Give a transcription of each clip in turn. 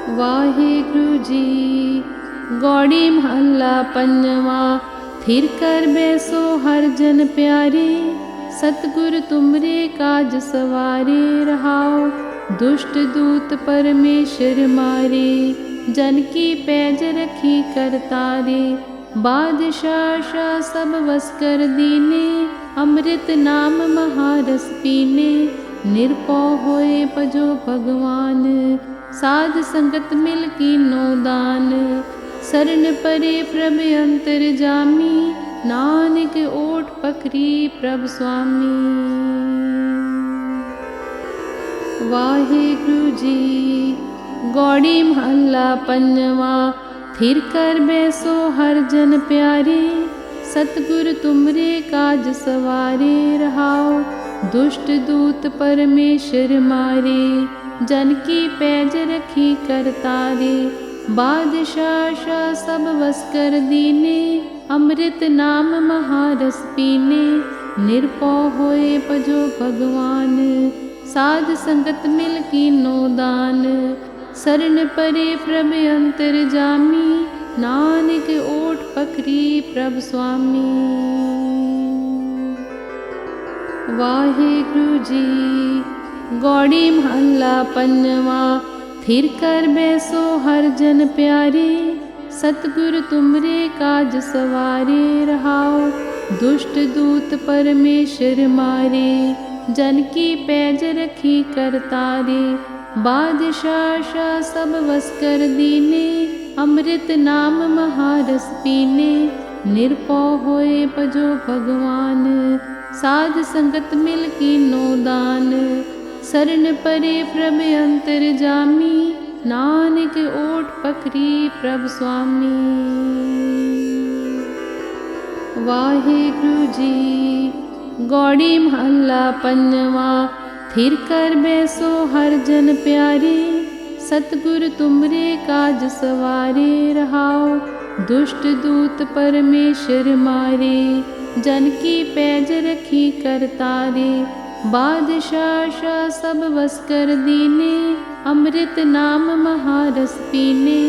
वाहिगुरु जी। गौड़ी महला पंजवा। थिर कर बैसो हर जन प्यारे, सतगुर तुमरे काज सवारे रहाओ। दुष्ट दूत परमेश्वर मारे, जन की पैज रखी कर तारे। बादशाह शाह सब वस कर दीने, अमृत नाम महारस पीने। निरपौ होए भजो भगवान, साध संगत मिल कीनो दान। शरण परे प्रभ अंतर जामी, नानक ओट पकरी प्रभ स्वामी। वाहिगुरु जी। गौड़ी महला पंजवा। थिर कर बैसो हर जन प्यारे, सतगुर तुमरे काज सवारे रहाओ। दुष्ट दूत परमेश्वर मारे, जन की पैज रखी कर तारे। बादशाह शाह सब वस कर दीने, अमृत नाम महारस पीने। निरपौ होए भजो भगवान, साध संगत मिल कीनो दान। शरण परे प्रभ अंतर जामी, नानक ओट पकरी प्रभ स्वामी। वाहिगुरु जी। गौड़ी महला पंजवा। थिर कर बैसो हर जन प्यारे, सतगुर तुमरे काज सवारे रहाओ। दुष्ट दूत परमेश्वर मारे, जन की पैज रखी कर तारे। बादशाह शाह सब वस कर दीने, अमृत नाम महारस पीने। निरपौ होए भजो भगवान, साध संगत मिल कीनो दान। शरण परे प्रभ अंतर जामी, नानक ओट पकरी प्रभ स्वामी। वाहिगुरु जी। गौड़ी महला पंजवा। थिर कर बैसो हर जन प्यारे, सतगुर तुमरे काज सवारे रहाओ। दुष्ट दूत परमेश्वर मारे, जन की पैज रखी कर तारे। बादशाह शाह सब वस कर दीने, अमृत नाम महारस पीने।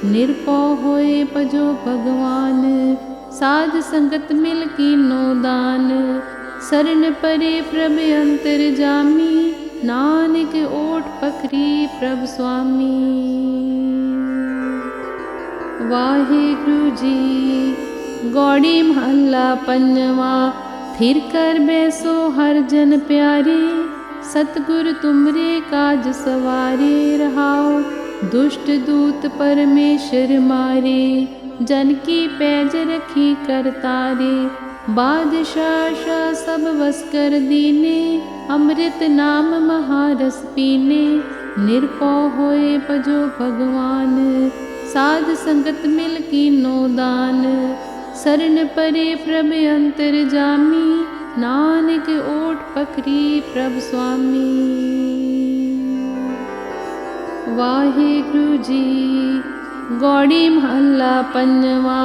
निरपौ होए भजो भगवान, साध संगत मिल कीनो दान। शरण परे प्रभ अंतर जामी, नानक ओट पकरी प्रभ स्वामी। वाहिगुरु जी। गौड़ी महला पंजवा। थिर कर बैसो हर जन प्यारे, सतगुर तुमरे काज सवारे रहाओ। दुष्ट दूत परमेश्वर मारे, जन की पैज रखी कर तारे। बादशाह शाह सब वस कर दीने, अमृत नाम महारस पीने। निरपौ होए भजो भगवान, साध संगत मिल कीनो दान। शरण परे प्रभ अंतर जामी, नानक ओट पकरी प्रभ स्वामी। वाहिगुरु जी। गौड़ी महला पंजवा।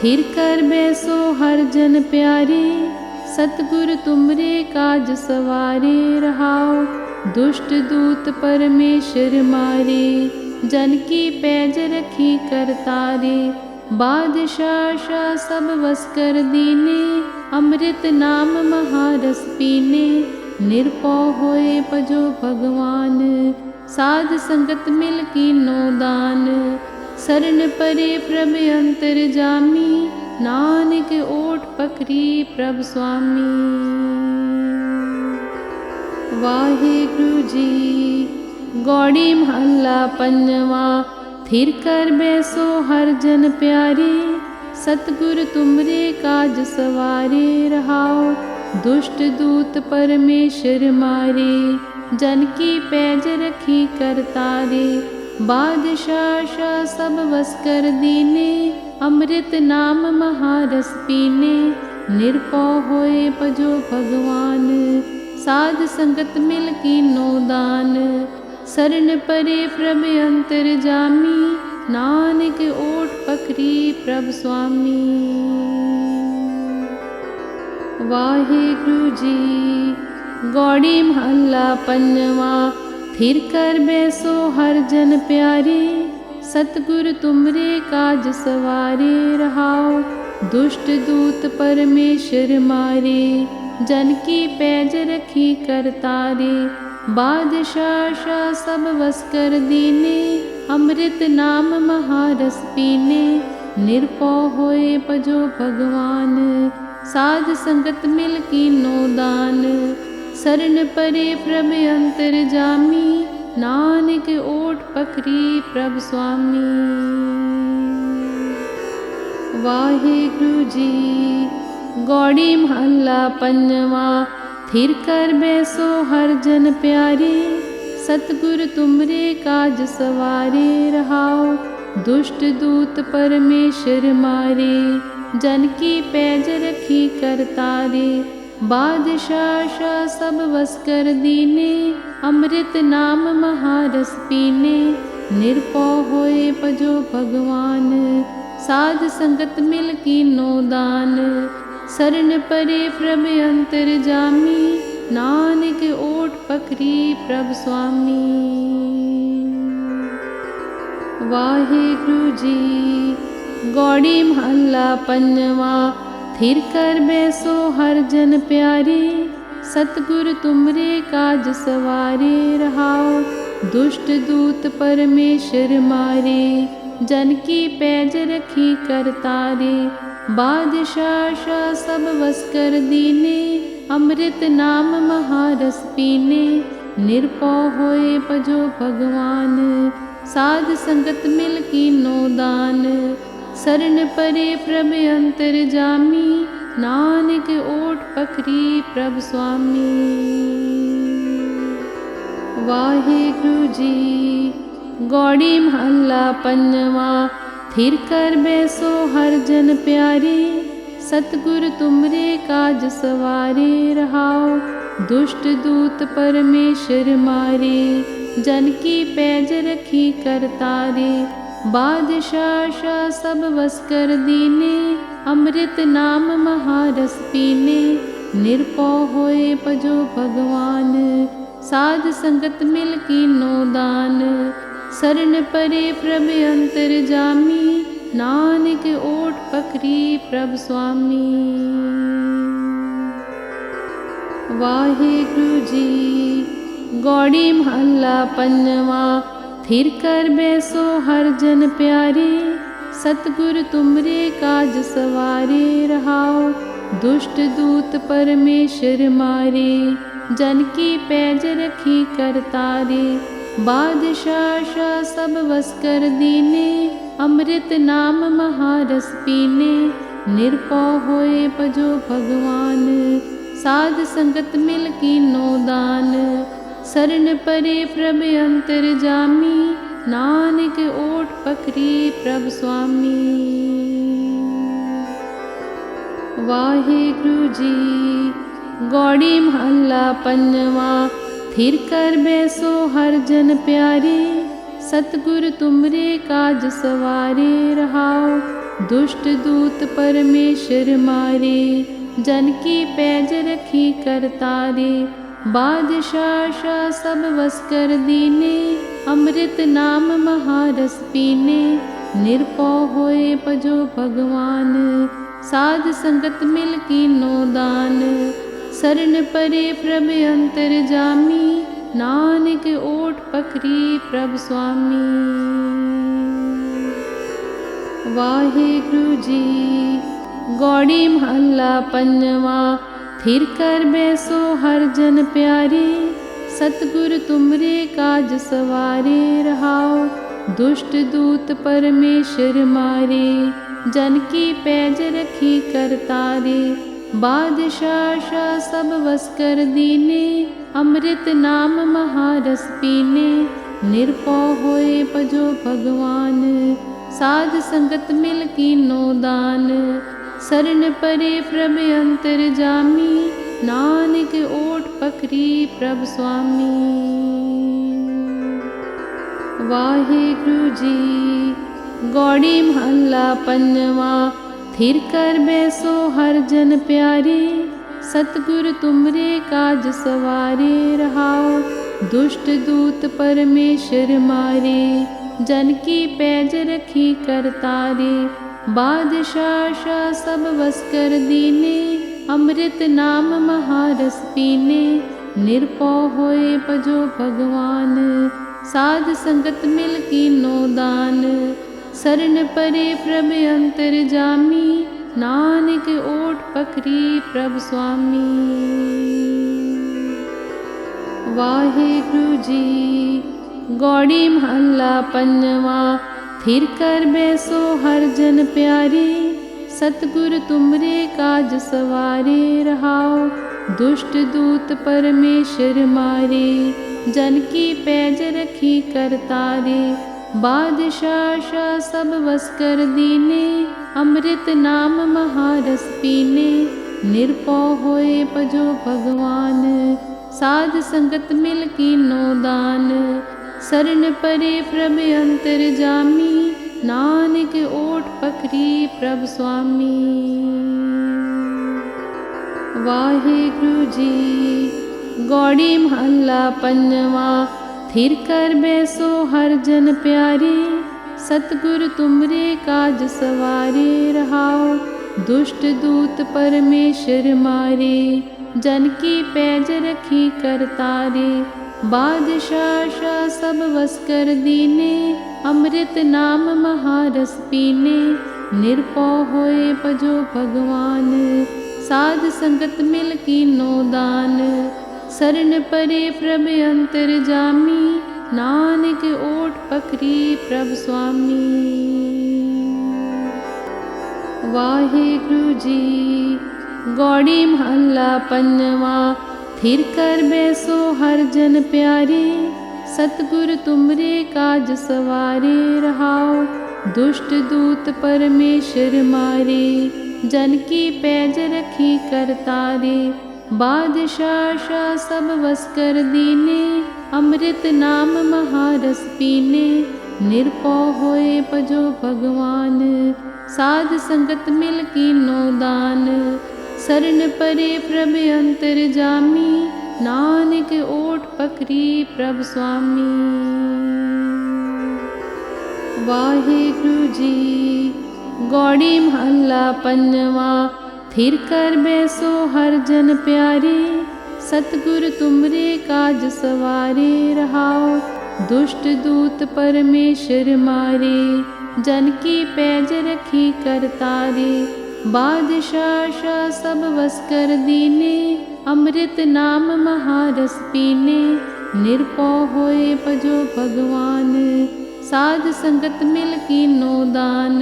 थिर कर बैसो हर जन प्यारे, सतगुर तुमरे काज सवारे रहाओ। दुष्ट दूत परमेश्वर मारे, जन की पैज रखी कर तारे। बादशाह शाह सब वस कर दीने, अमृत नाम महारस पीने। निरपौ होए भजो भगवान, साध संगत मिल कीनो दान। शरण परे प्रभ अंतर जामी, नानक ओट पकरी प्रभ स्वामी। वाहिगुरु जी। गौड़ी महला पंजवा। थिर कर बैसो हर जन प्यारे, सतगुर तुमरे काज सवारे रहाओ। दुष्ट दूत परमेश्वर मारे, जन की पैज रखी कर तारे। बादशाह शाह सब वस कर दीने, अमृत नाम महारस पीने। निरपौ होए भजो भगवान, साध संगत मिल कीनो दान। शरण परे प्रभ अंतर जामी, नानक ओट पकरी प्रभ स्वामी। वाहिगुरु जी। गौड़ी महला पंजवा। थिर कर बैसो हर जन प्यारे, सतगुर तुमरे काज सवारे रहाओ। दुष्ट दूत परमेश्वर मारे, जन की पैज रखी करतारे। बादशाह शाह सब वस कर दीने, अमृत नाम महारस पीने। निरपौ होए भजो भगवान, साध संगत मिल कीनो दान। शरण परे प्रभ अंतर जामी, नानक ओट पकरी प्रभ स्वामी। वाहिगुरु जी। गौड़ी महला पंजवा। थिर कर बैसो हर जन प्यारे, सतगुर तुमरे काज सवारे रहाओ। दुष्ट दूत परमेश्वर मारे, जन की पैज रखी करतारे। बादशाह शाह सब वस कर दीने, अमृत नाम महारस पीने। निरपौ होए भजो भगवान, साध संगत मिल कीनो दान। शरण परे प्रभ अंतर जामी, नानक ओट पकरी प्रभ स्वामी। वाहिगुरु जी। गौड़ी महला पंजवा। थिर कर बैसो हर जन प्यारे, सतगुर तुमरे काज सवारे रहाओ। दुष्ट दूत परमेश्वर मारे, जन की पैज रखी करतारे। बादशाह शाह सब वस कर दीने, अमृत नाम महारस पीने। निरपौ होए भजो भगवान, साध संगत मिल कीनो दान। शरण परे प्रभ अंतर जामी, नानक ओट पकरी प्रभ स्वामी। वाहिगुरु जी। गौड़ी महला पंजवा। थिर कर बैसो हर जन प्यारे, सतगुर तुमरे काज सवारे रहाओ। दुष्ट दूत परमेश्वर मारे, जन की पैज रखी करतारे। बादशाह शाह सब वस कर दीने, अमृत नाम महारस पीने। निरपौ होए भजो भगवान, साध संगत मिल कीनो दान। शरण परे प्रभ अंतर जामी, नानक ओट पकरी प्रभ स्वामी। वाहिगुरु जी। गौड़ी महला पंजवा। थिर कर बैसो हर जन प्यारे, सतगुर तुमरे काज सवारे रहाओ। दुष्ट दूत परमेश्वर मारे, जन की पैज रखी करतारे। बादशाह शाह सब वस कर दीने, अमृत नाम महारस पीने। निरपौ होए भजो भगवान, साध संगत मिल कीनो दान। शरण परे प्रभ अंतर जामी, नानक ओट पकरी प्रभ स्वामी। वाहिगुरु जी। गौड़ी महला पंजवा। थिर कर बैसो हर जन प्यारे, सतगुर तुमरे काज सवारे रहाओ। दुष्ट दूत परमेश्वर मारे, जन की पैज रखी करतारे। बादशाह शाह सब वस कर दीने, अमृत नाम महारस पीने। निरपौ होए भजो भगवान, साध संगत मिल कीनो दान। शरण परे प्रभ अंतर जामी, नानक ओट पकरी प्रभ स्वामी। वाहिगुरु जी। गौड़ी महला पंजवा। थिर कर बैसो हर जन प्यारे, सतगुर तुमरे काज सवारे रहाओ। दुष्ट दूत परमेश्वर मारे, जन की पैज रखी करतारे। बादशाह शाह सब वस कर दीने, अमृत नाम महारस पीने। निरपौ होए भजो भगवान, साध संगत मिल कीनो दान। शरण परे प्रभ अंतर जामी, नानक ओट पकरी प्रभ स्वामी। वाहिगुरु जी। गौड़ी महला पंजवा। थिर कर बैसो हर जन प्यारे, सतगुर तुमरे काज सवारे रहाओ। दुष्ट दूत परमेश्वर मारे, जन की पैज रखी करतारे। बादशाह शाह सब बस कर दीने, अमृत नाम महारस पीने। निरपौ होए भजो भगवान, साध संगत मिल कीनो दान। शरण परे प्रभ अंतर जामी, नानक ओट पकरी प्रभ स्वामी। वाहेगुरु जी। गौड़ी महला पंजवा। थिर कर बैसो हर जन प्यारे, सतगुर तुमरे काज सवारे। रहाओ दुष्ट दूत परमेश्वर मारे, जन की पैज रखी करतारे। बादशाह शाह सब बस कर दीने, अमृत नाम महारस पीने। निरपौ होए भजो भगवान, साध संगत मिल कीनो दान। शरण परे प्रभ अंतर जामी, नानक ओट पकरी प्रभ स्वामी। वाहेगुरु जी। गौड़ी महला पंजवा। थिर कर बैसो हर जन प्यारे, सतगुर तुमरे काज सवारे। रहाओ दुष्ट दूत परमेश्वर मारे, जन की पैज रखी करतारे। बादशाह शाह सब बस कर दीने, अमृत नाम महारस पीने। निरपौ होए भजो भगवान, साध संगत मिल कीनो दान। शरण परे प्रभ अंतर जामी, नानक ओट पकरी प्रभ स्वामी। वाहेगुरु जी। गौड़ी महला पंजवा। थिर कर बैसो हर जन प्यारे, सतगुर तुमरे काज सवारे। रहाओ दुष्ट दूत परमेश्वर मारे, जन की पैज रखी करतारे। बादशाह शाह सब बस कर दीने, अमृत नाम महारस पीने। निरपौ होए भजो भगवान, साध संगत मिल कीनो दान। शरण परे प्रभ अंतर जामी, नानक ओट पकरी प्रभ स्वामी। वाहेगुरु जी। गौड़ी महला पंजवा। थिर कर बैसो हर जन प्यारे, सतगुर तुमरे काज सवारे। रहाओ दुष्ट दूत परमेश्वर मारे, जन की पैज रखी करतारे। बादशाह शाह सब बस कर दीने, अमृत नाम महारस पीने। निरपौ होए भजो भगवान, साध संगत मिल कीनो दान।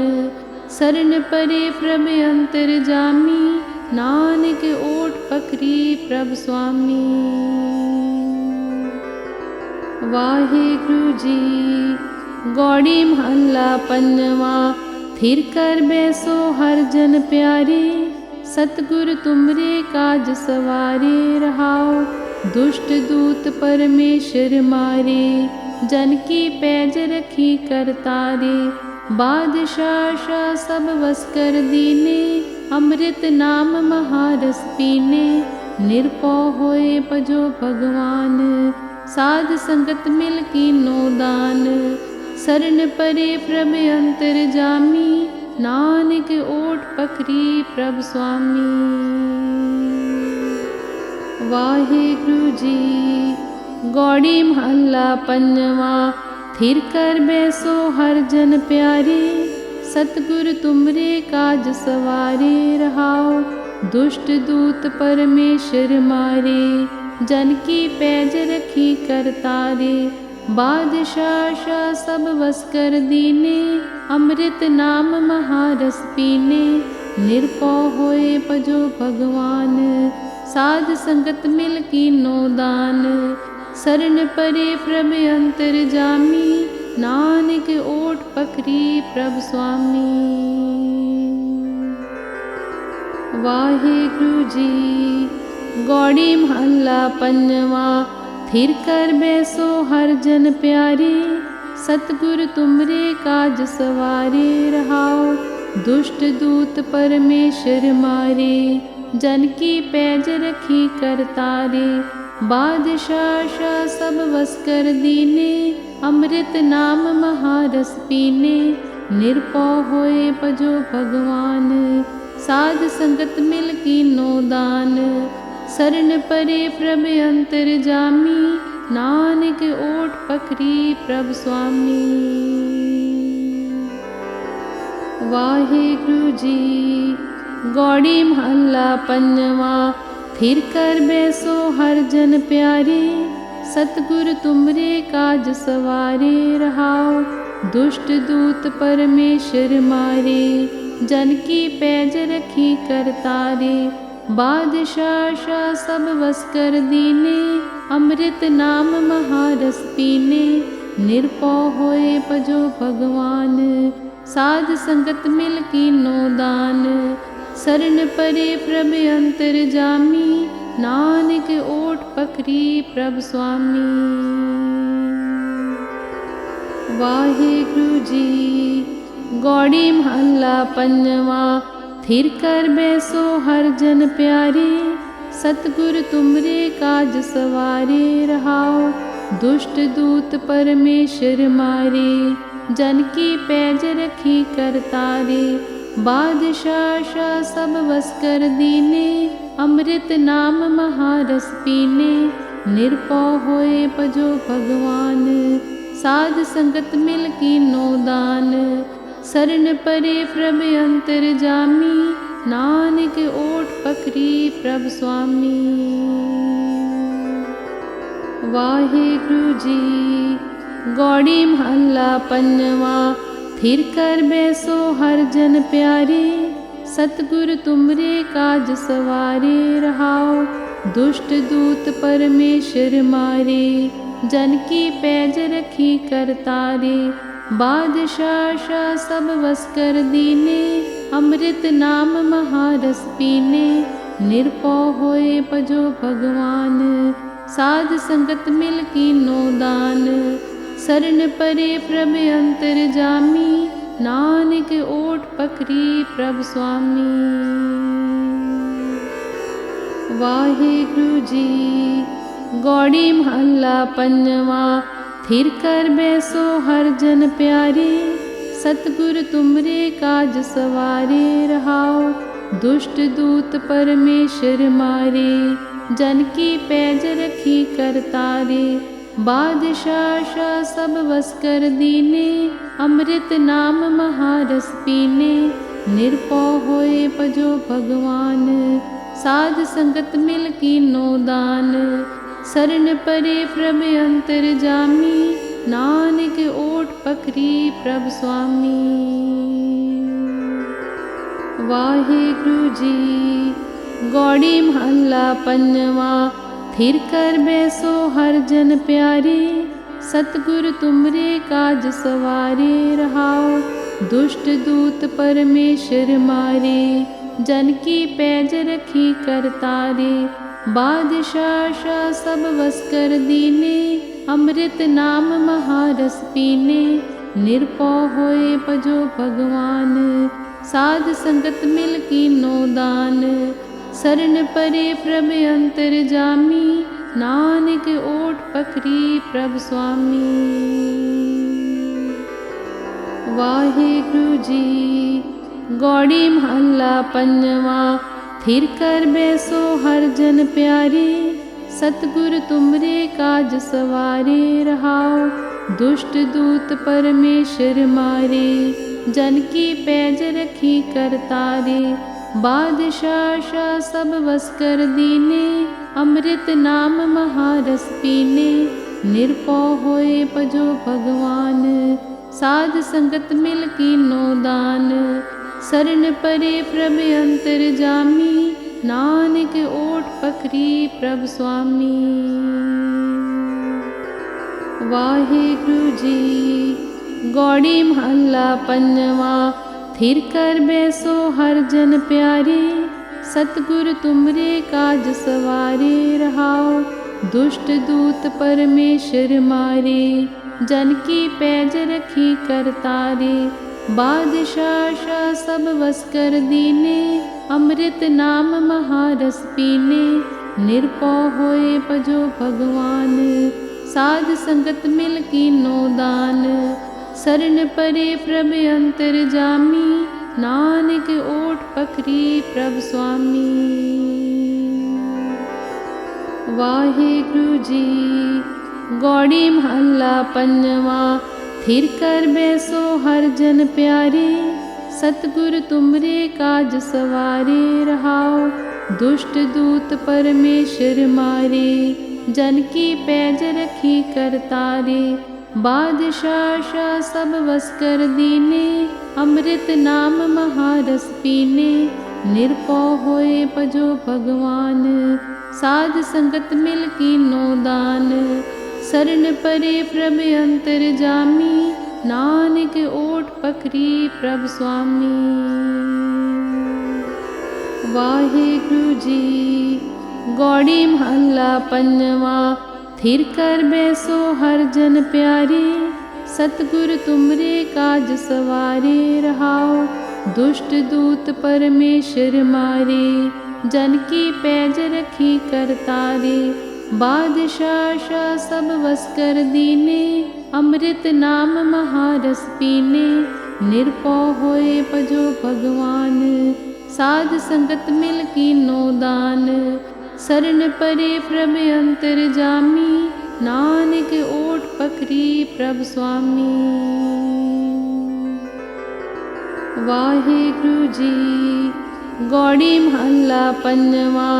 शरण परे प्रभ अंतर जामी, नानक ओट पकरी प्रभ स्वामी। वाहेगुरु जी। गौड़ी महला पंजवा। थिर कर बैसो हर जन प्यारे, सतगुर तुमरे काज सवारे। रहाओ दुष्ट दूत परमेश्वर मारे, जन की पैज रखी करतारे। बादशाह शाह सब बस कर दीने, अमृत नाम महारस पीने। निरपौ होए भजो भगवान, साध संगत मिल कीनो दान। शरण परे प्रभ अंतर जामी, नानक ओट पकरी प्रभ स्वामी। वाहेगुरु जी। गौड़ी महला पंजवा। थिर कर बैसो हर जन प्यारे, सतगुर तुमरे काज सवारे। रहाओ दुष्ट दूत परमेश्वर मारे, जन की पैज रखी करतारे। बादशाह शाह सब बस कर दीने, अमृत नाम महारस पीने। निरपौ होए भजो भगवान, साध संगत मिल कीनो दान। शरण परे प्रभ अंतर जामी, नानक ओट पकरी प्रभ स्वामी। वाहेगुरु जी। गौड़ी महला पंजवा। थिर कर बैसो हर जन प्यारे, सतगुर तुमरे काज सवारे। रहाओ दुष्ट दूत परमेश्वर मारे, जन की पैज रखी करतारे। बादशाह शाह सब वस कर दीने, अमृत नाम महारस पीने। निरपौ होए भजो भगवान, साध संगत मिल कीनो दान। शरण परे प्रभ अंतर जामी, नानक ओट पकरी प्रभ स्वामी। वाहिगुरु जी। गौड़ी महला पंजवा। थिर कर बैसो हर जन प्यारे, सतगुर तुमरे काज सवारे। रहाओ दुष्ट दूत परमेश्वर मारे, जन की पैज रखी कर तारे। बादशाह शाह सब वस कर दीने, अमृत नाम महारस पीने। निरपौ होए भजो भगवान, साध संगत मिल कीनो दान। शरण परे प्रभ अंतर जामी, नानक ओट पकरी प्रभ स्वामी। वाहिगुरु जी। गौड़ी महला पंजवा। थिर कर बैसो हर जन प्यारे, सतगुर तुमरे काज सवारे। रहाओ दुष्ट दूत परमेश्वर मारे, जन की पैज रखी कर तारे। बादशाह शाह सब वस कर दीने, अमृत नाम महारस पीने। निरपौ होए भजो भगवान, साध संगत मिल कीनो दान। शरण परे प्रभ अंतर जामी, नानक ओट पकरी प्रभ स्वामी। वाहिगुरु जी। गौड़ी महला पंजवा। थिर कर बैसो हर जन प्यारे, सतगुर तुमरे काज सवारे। रहाओ दुष्ट दूत परमेश्वर मारे, जन की पैज रखी कर तारे। बादशाह शाह सब वस कर दीने, अमृत नाम महारस पीने। निरपौ होए भजो भगवान, साध संगत मिल कीनो दान। शरण परे प्रभ अंतर जामी, नानक ओट पकरी प्रभ स्वामी। वाहिगुरु जी। गौड़ी महला पंजवा। थिर कर बैसो हर जन प्यारे, सतगुर तुमरे काज सवारे। रहाओ दुष्ट दूत परमेश्वर मारे, जन की पैज रखी कर तारे। बादशाह शाह सब वस कर दीने, अमृत नाम महारस पीने। निरपौ होए भजो भगवान, साध संगत मिल कीनो दान। शरण परे प्रभ अंतर जामी, नानक ओट पकरी प्रभ स्वामी। वाहिगुरु जी। गौड़ी महला पंजवा। थिर कर बैसो हर जन प्यारे, सतगुर तुमरे काज सवारे। रहाओ दुष्ट दूत परमेश्वर मारे, जन की पैज रखी कर तारे। बादशाह शाह सब वस कर दीने, अमृत नाम महारस पीने। निरपौ होए भजो भगवान, साध संगत मिल कीनो दान। शरण परे प्रभ अंतर जामी, नानक ओट पकरी प्रभ स्वामी। वाहिगुरु जी। गौड़ी महला पंजवा। थिर कर बैसो हर जन प्यारे, सतगुर तुमरे काज सवारे। रहाओ दुष्ट दूत परमेश्वर मारे, जन की पैज रखी कर तारे। बादशाह शाह सब वस कर दीने, अमृत नाम महारस पीने। निरपौ होए भजो भगवान, साध संगत मिल कीनो दान। शरण परे प्रभ अंतर जामी, नानक ओट पकरी प्रभ स्वामी। वाहिगुरु जी। गौड़ी महला पंजवा। थिर कर बैसो हर जन प्यारे, सतगुर तुमरे काज सवारे। रहाओ दुष्ट दूत परमेश्वर मारे, जन की पैज रखी कर तारे। बादशाह शाह सब वस कर दीने, अमृत नाम महारस पीने। निरपौ होए भजो भगवान। साध संगत मिल कीनो दान, शरण परे प्रभ अंतर जामी। नानक ओट पकरी प्रभ स्वामी। वाहिगुरु जी। गौड़ी महला पंजवा। थिर कर बैसो हर जन प्यारे, सतगुर तुमरे काज सवारे। रहाओ दुष्ट दूत परमेश्वर मारे, जन की पैज रखी कर तारे। बादशाह शाह सब वस कर दीने, अमृत नाम महारस पीने। निरपौ होए भजो भगवान, साध संगत मिल कीनो दान। शरण परे प्रभ अंतर जामी, नानक ओट पकरी प्रभ स्वामी। वाहिगुरु जी। गौड़ी महला पंजवा। थिर कर बैसो हर जन प्यारे, सतगुर तुमरे काज सवारे। रहाओ दुष्ट दूत परमेश्वर मारे, जन की पैज रखी कर तारे। बादशाह शाह सब वस कर दीने, अमृत नाम महारस पीने। निरपौ होए भजो भगवान, साध संगत मिल कीनो दान। शरण परे प्रभ अंतर जामी, नानक ओट पकरी प्रभ स्वामी। वाहिगुरु जी। गौड़ी महला पंजवा।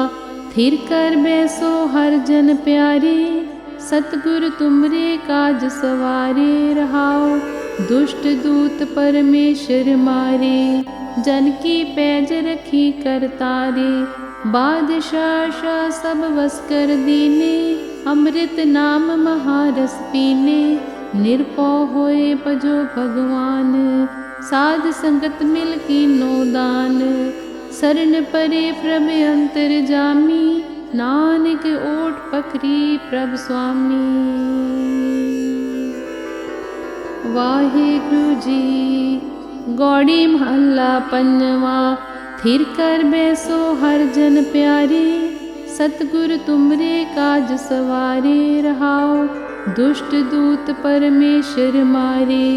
थिर कर बैसो हर जन प्यारे, सतगुर तुमरे काज सवारे। रहाओ दुष्ट दूत परमेश्वर मारे, जन की पैज रखी कर तारे। बादशाह शाह सब वस कर दीने, अमृत नाम महारस पीने। निरपौ होए भजो भगवान, साध संगत मिल कीनो दान। शरण परे प्रभ अंतर जामी, नानक ओट पकरी प्रभ स्वामी। वाहिगुरु जी। गौड़ी महला पंजवा। थिर कर बैसो हर जन प्यारे, सतगुर तुमरे काज सवारे। रहाओ दुष्ट दूत परमेश्वर मारे,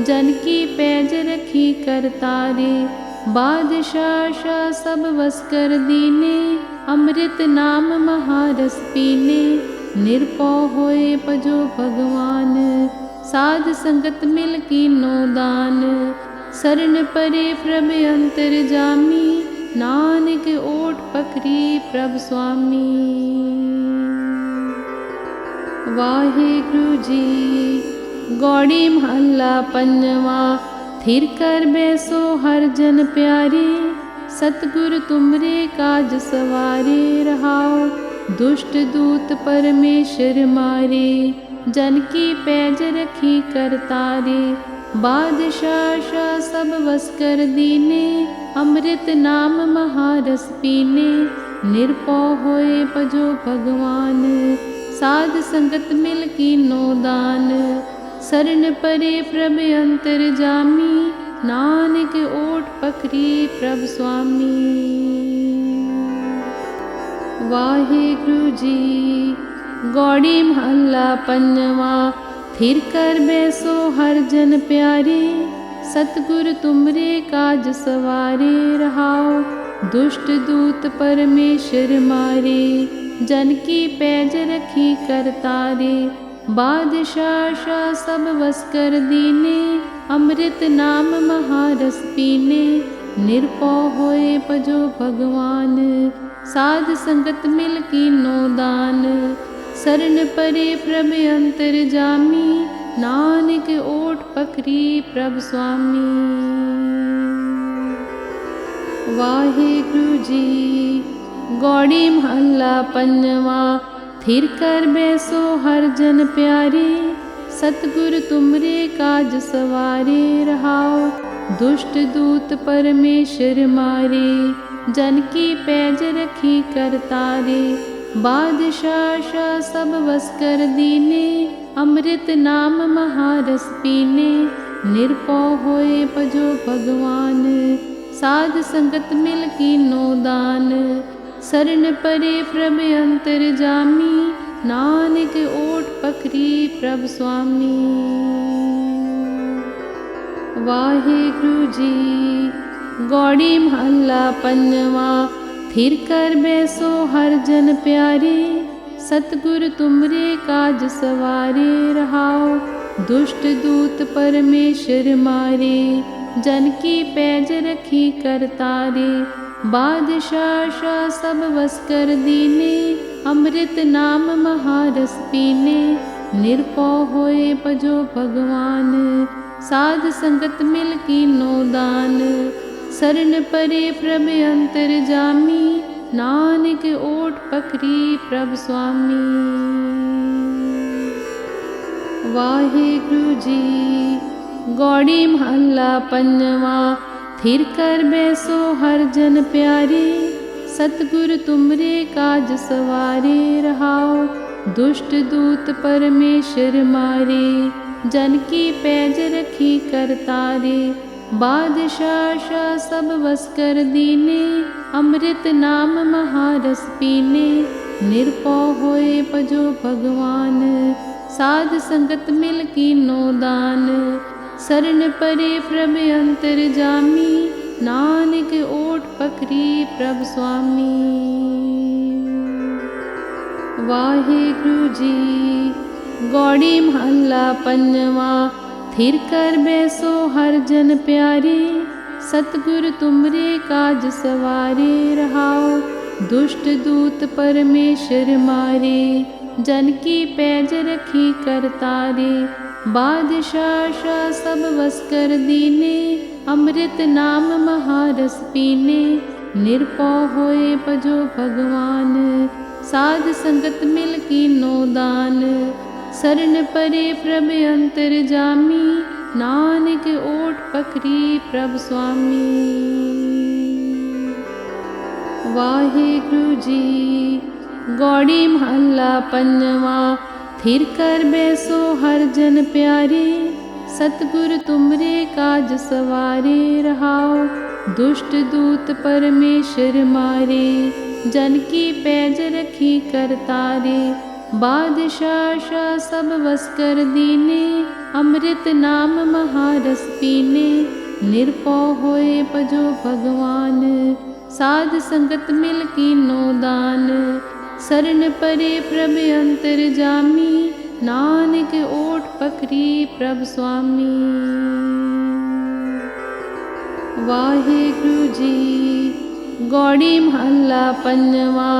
जन की पैज रखी कर तारे। बादशाह शाह सब वस कर दीने, अमृत नाम महारस पीने। निरपौ होए भजो भगवान, साध संगत मिल कीनो दान। शरण परे प्रभ अंतर जामी, नानक ओट पकरी प्रभ स्वामी। वाहिगुरु जी। गौड़ी महला पंजवा। थिर कर बैसो हर जन प्यारे, सतगुर तुमरे काज सवारे। रहाओ दुष्ट दूत परमेश्वर मारे, जन की पैज रखी कर तारे। बादशाह शाह सब वस कर दीने, अमृत नाम महारस पीने। निरपौ होए भजो भगवान, साध संगत मिल कीनो दान। शरण परे प्रभ अंतर जामी, नानक ओट पकरी प्रभ स्वामी। वाहिगुरु जी। गौड़ी महला पंजवा। थिर कर बैसो हर जन प्यारे, सतगुर तुमरे काज सवारे। रहाओ दुष्ट दूत परमेश्वर मारे, जन की पैज रखी कर तारे। बादशाह शाह सब वस कर दीने, अमृत नाम महारस पीने। निरपौ होए भजो भगवान, साध संगत मिल कीनो दान। शरण परे प्रभ अंतर जामी, नानक ओट पकरी प्रभ स्वामी। वाहिगुरु जी। गौड़ी महला पंजवा। थिर कर बैसो हर जन प्यारे, सतगुर तुमरे काज सवारे। रहाओ दुष्ट दूत परमेश्वर मारे, जन की पैज रखी कर तारे। बादशाह शाह सब वस कर दीने, अमृत नाम महारस पीने। निरपौ होए भजो भगवान, साध संगत मिल कीनो दान। सरन परे प्रभ अंतर जामी, नानक ओट पकरी प्रभ स्वामी। वाहिगुरु जी। गौड़ी महला पंजवा। थिर कर बैसो हर जन प्यारे, सतगुर तुमरे काज सवारे रहाओ। दुष्ट दूत परमेश्वर मारे, जन की पैज रखी कर तारे। बादशाह शाह सब वस कर दीने, अमृत नाम महारस पीने। निरपौ होए भजो भगवान, साध संगत मिल कीनो दान। सरन परे प्रभ अंतर जामी, नानक ओट पकरी प्रभ स्वामी। वाहिगुरु जी। गौड़ी महला पंजवा। थिर कर बैसो हर जन प्यारे, सतगुर तुमरे काज सवारे रहाओ। दुष्ट दूत परमेश्वर मारे, जन की पैज रखी कर तारे। बादशाह शाह सब वस कर दीने, अमृत नाम महारस पीने। निरपौ होए भजो भगवान, साध संगत मिल कीनो दान। सरन परे प्रभ अंतर जामी, नानक ओट पकरी प्रभ स्वामी। वाहिगुरु जी। गौड़ी महला पंजवा। थिर कर बैसो हर जन प्यारे, सतगुर तुमरे काज सवारे रहाओ। दुष्ट दूत परमेश्वर मारे, जन की पैज रखी कर तारे। बादशाह शाह सब वस कर दीने, अमृत नाम महारस पीने। निरपौ होए भजो भगवान, साध संगत मिल कीनो दान। सरन परे प्रभ अंतर जामी, नानक ओट पकरी प्रभ स्वामी। वाहिगुरु जी। गौड़ी महला पंजवा। थिर कर बैसो हर जन प्यारे, सतगुर तुमरे काज सवारे रहाओ। दुष्ट दूत परमेश्वर मारे, जन की पैज रखी कर तारे। बादशाह शाह सब वस कर दीने, अमृत नाम महारस पीने। निरपौ होए भजो भगवान, साध संगत मिल कीनो दान। सरन परे प्रभ अंतर जामी, नानक ओट पकरी प्रभ स्वामी। वाहिगुरु जी। गौड़ी महला पंजवा।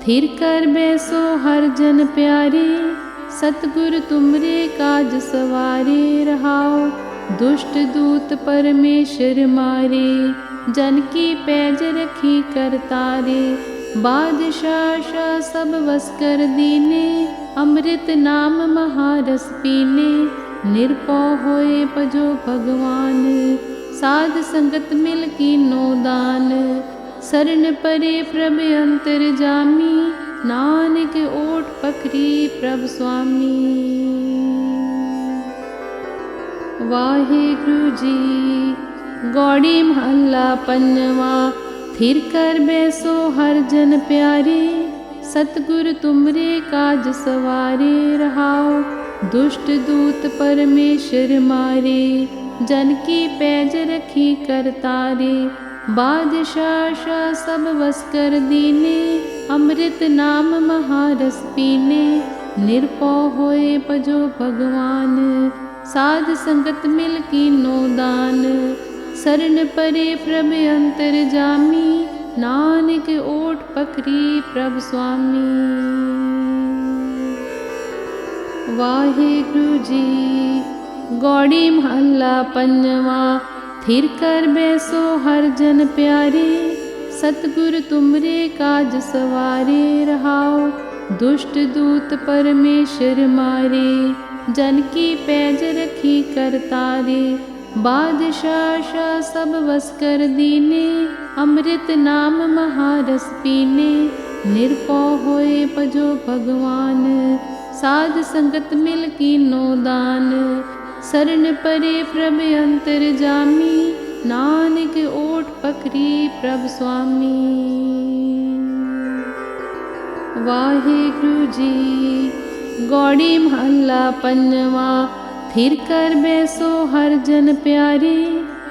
थिर कर बैसो हर जन प्यारे, सतगुर तुमरे काज सवारे रहाओ। दुष्ट दूत परमेश्वर मारे, जन की पैज रखी कर तारे। बादशाह शाह सब वस कर दीने, अमृत नाम महारस पीने। निरपौ होए भजो भगवान, साध संगत मिल कीनो दान। सरन परे प्रभ अंतर जामी, नानक ओट पकरी प्रभ स्वामी। वाहिगुरु जी। गौड़ी महला पंजवा। थिर कर बैसो हर जन प्यारे, सतगुर तुमरे काज सवारे रहाओ। दुष्ट दूत परमेश्वर मारे, जन की पैज रखी कर तारे। बादशाह शाह सब वस कर दीने, अमृत नाम महारस पीने। निरपौ होए भजो भगवान, साध संगत मिल कीनो दान। सरन परे प्रभ अंतर जामी, नानक ओट पकरी प्रभ स्वामी। वाहिगुरु जी। गौड़ी महला पंजवा। थिर कर बैसो हर जन प्यारे, सतगुर तुमरे काज सवारे रहाओ। दुष्ट दूत परमेश्वर मारे, जन की पैज रखी कर तारे। बादशाह शाह सब वस कर दीने, अमृत नाम महारस पीने। निरपौ होए भजो भगवान, साध संगत मिल कीनो दान। सरन परे प्रभ अंतर जामी, नानक ओट पकरी प्रभ स्वामी। वाहिगुरु जी। गौड़ी महला पंजवा। थिर कर बैसो हर जन प्यारे,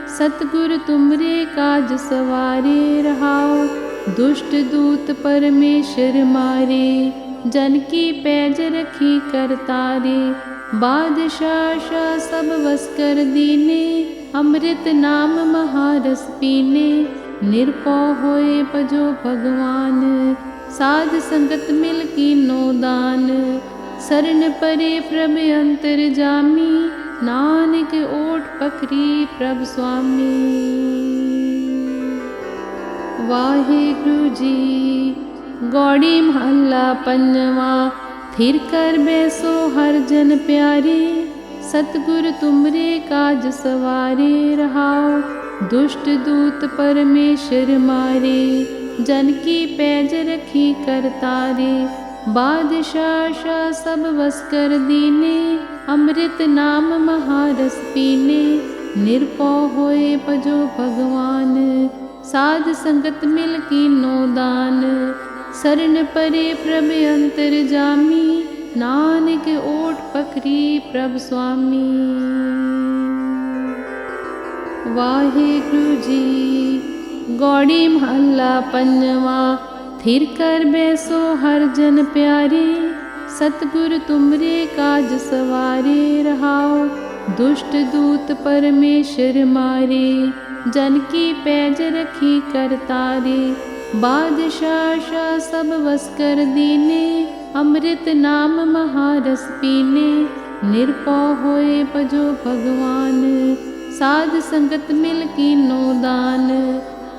सतगुर तुमरे काज सवारे रहाओ। दुष्ट दूत परमेश्वर मारे, जन की पैज रखी कर तारे। बादशाह शाह सब वस कर दीने, अमृत नाम महारस पीने। निरपौ होए भजो भगवान, साध संगत मिल कीनो दान। शरण परे प्रभ अंतर जामी, नानक ओट पकरी प्रभ स्वामी। वाहिगुरु जी। गौड़ी महला पंजवा। थिर कर बैसो हर जन प्यारे, सतगुर तुमरे काज सवारे रहाओ। दुष्ट दूत परमेश्वर मारे, जन की पैज रखी कर तारे। बादशाह शाह सब वस कर दीने, अमृत नाम महारस पीने। निरपौ होए भजो भगवान, साध संगत मिल कीनो दान। शरण परे प्रभ अंतर जामी, नानक ओट पकरी प्रभ स्वामी। वाहिगुरु जी। गौड़ी महला पंजवा। थिर कर बैसो हर जन प्यारे, सतगुर तुमरे काज सवारे रहाओ। दुष्ट दूत परमेश्वर मारे, जन की पैज रखी कर तारे। बादशाह शाह सब वस कर दीने, अमृत नाम महारस पीने। निरपौ होए भजो भगवान, साध संगत मिल कीनो दान।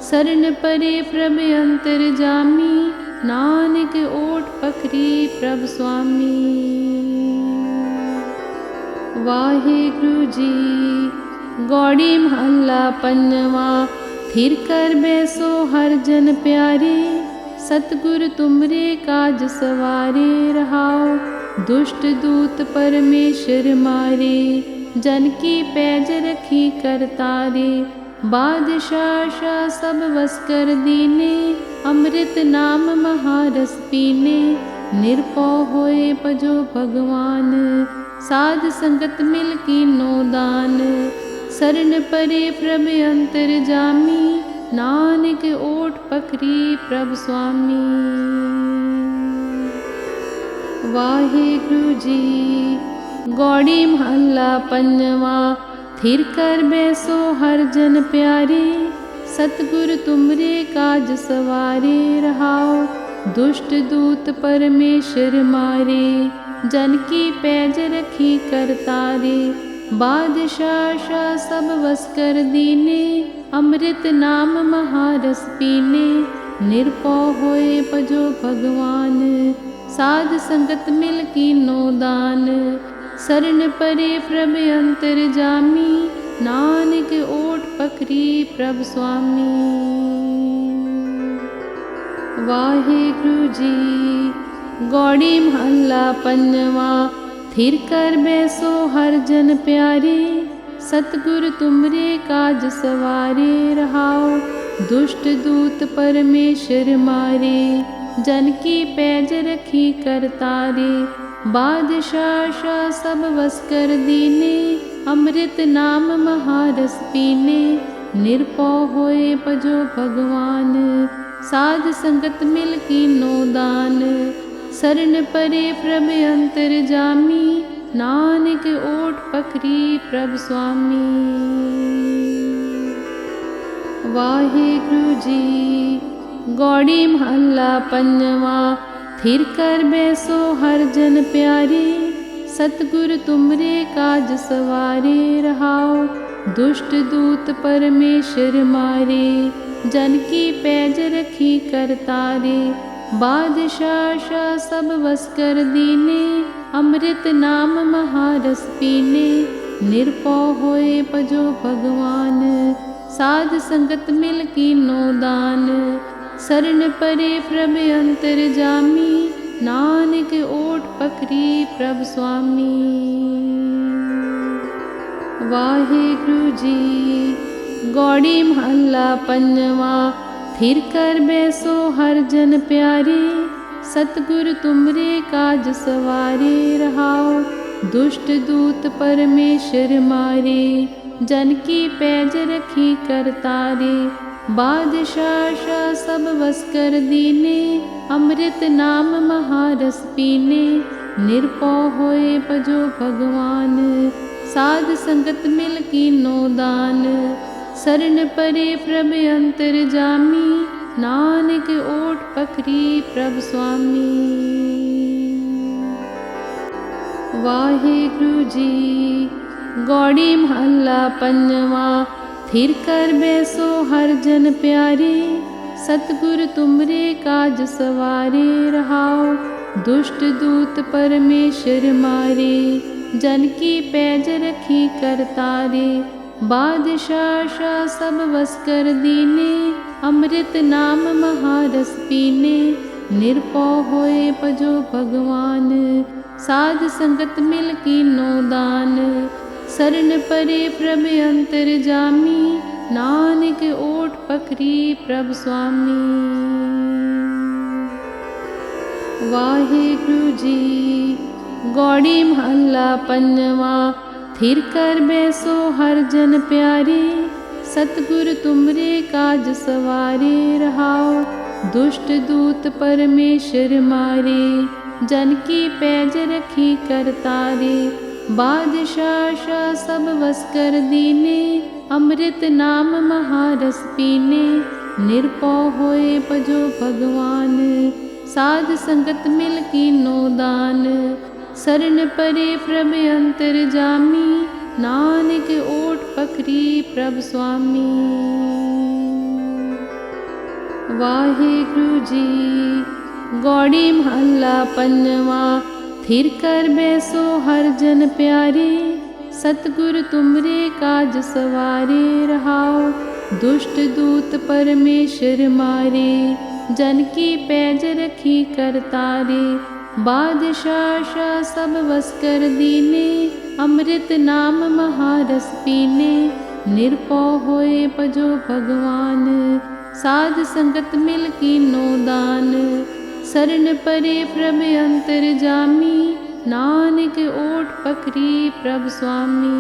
शरण परे प्रभ अंतर जामी, नानक ओट पकरी प्रभ स्वामी। वाहिगुरु जी। गौड़ी महला पंजवा। थिर कर बैसो हर जन प्यारे, सतगुर तुमरे काज सवारे रहाओ। दुष्ट दूत परमेश्वर मारे, जन की पैज रखी कर तारे। बादशाह शाह सब वस कर दीने, अमृत नाम महारस पीने। निरपौ होए भजो भगवान, साध संगत मिल कीनो दान। शरण परे प्रभ अंतर जामी, नानक ओट पकरी प्रभ स्वामी। वाहिगुरु जी। गौड़ी महला पंजवा। थिर कर बैसो हर जन प्यारे, सतगुर तुमरे काज सवारे रहाओ। दुष्ट दूत परमेश्वर मारे, जन की पैज रखी कर तारे। बादशाह शाह सब वस कर दीने, अमृत नाम महारस पीने। निरपौ होए भजो भगवान, साध संगत मिल कीनो दान। शरण परे प्रभ अंतर जामी, नानक ओट पकरी प्रभ स्वामी। वाहिगुरु जी। गौड़ी महला पंजवा। थिर कर बैसो हर जन प्यारे, सतगुर तुमरे काज सवारे रहाओ। दुष्ट दूत परमेश्वर मारे, जन की पैज रखी कर तारे। बादशाह शाह सब वस कर दीने, अमृत नाम महारस पीने। निरपौ होए भजो भगवान, साध संगत मिल कीनो दान। शरण परे प्रभ अंतर जामी, नानक ओट पकरी प्रभ स्वामी। वाहिगुरु जी। गौड़ी महला पंजवा। थिर कर बैसो हर जन प्यारे, सतगुर तुमरे काज सवारे रहाओ। दुष्ट दूत परमेश्वर मारे, जन की पैज रखी कर तारे। बादशाह शाह सब वस कर दीने, अमृत नाम महारस पीने। निरपौ होए भजो भगवान, साध संगत मिल कीनो दान। शरण परे प्रभ अंतर जामी, नानक ओट पकरी प्रभ स्वामी। वाहिगुरु जी। गौड़ी महला पंजवा। थिर कर बैसो हर जन प्यारे, सतगुर तुमरे काज सवारे रहाओ। दुष्ट दूत परमेश्वर मारे, जन की पैज रखी करतारे। बादशाह शाह सब बस कर दीने, अमृत नाम महारस पीने। निरपौ होए भजो भगवान, साध संगत मिल कीनो दान। शरण परे प्रभ अंतर जामी, नानक ओट पखरी प्रभ स्वामी। वाहिगुरु जी। गौड़ी महला पंजवा। थिर कर बैसो हर जन प्यारे, सतगुर तुमरे काज सवारे रहाओ। दुष्ट दूत परमेश्वर मारे, जन की पैज रखी करतारे। बादशाह शाह सब बस कर दीने, अमृत नाम महारस पीने। निरपौ होए भजो भगवान, साध संगत मिल कीनो दान। शरण परे प्रभ अंतर जामी, नानक ओट पखरी प्रभ स्वामी। वाहिगुरु जी। गौड़ी महला पंजवा। थिर कर बैसो हर जन प्यारे, सतगुर तुमरे काज सवारे रहाओ। दुष्ट दूत परमेश्वर मारे, जन की पैज रखी करतारे। बादशाह शाह सब बस कर दीने, अमृत नाम महारस पीने। निरपौ होए भजो भगवान, साध संगत मिल कीनो दान। शरण परे प्रभ अंतर जामी, नानक ओट पखरी प्रभ स्वामी। वाहिगुरु जी। गौड़ी महला पंजवा। थिर कर बैसो हर जन प्यारे, सतगुर तुमरे काज सवारे रहाओ। दुष्ट दूत परमेश्वर मारे, जन की पैज रखी करतारे। बादशाह शाह सब बस कर दीने, अमृत नाम महारस पीने। निरपौ होए भजो भगवान, साध संगत मिल कीनो दान। शरण परे प्रभ अंतर जामी, नानक ओट पखरी प्रभ स्वामी।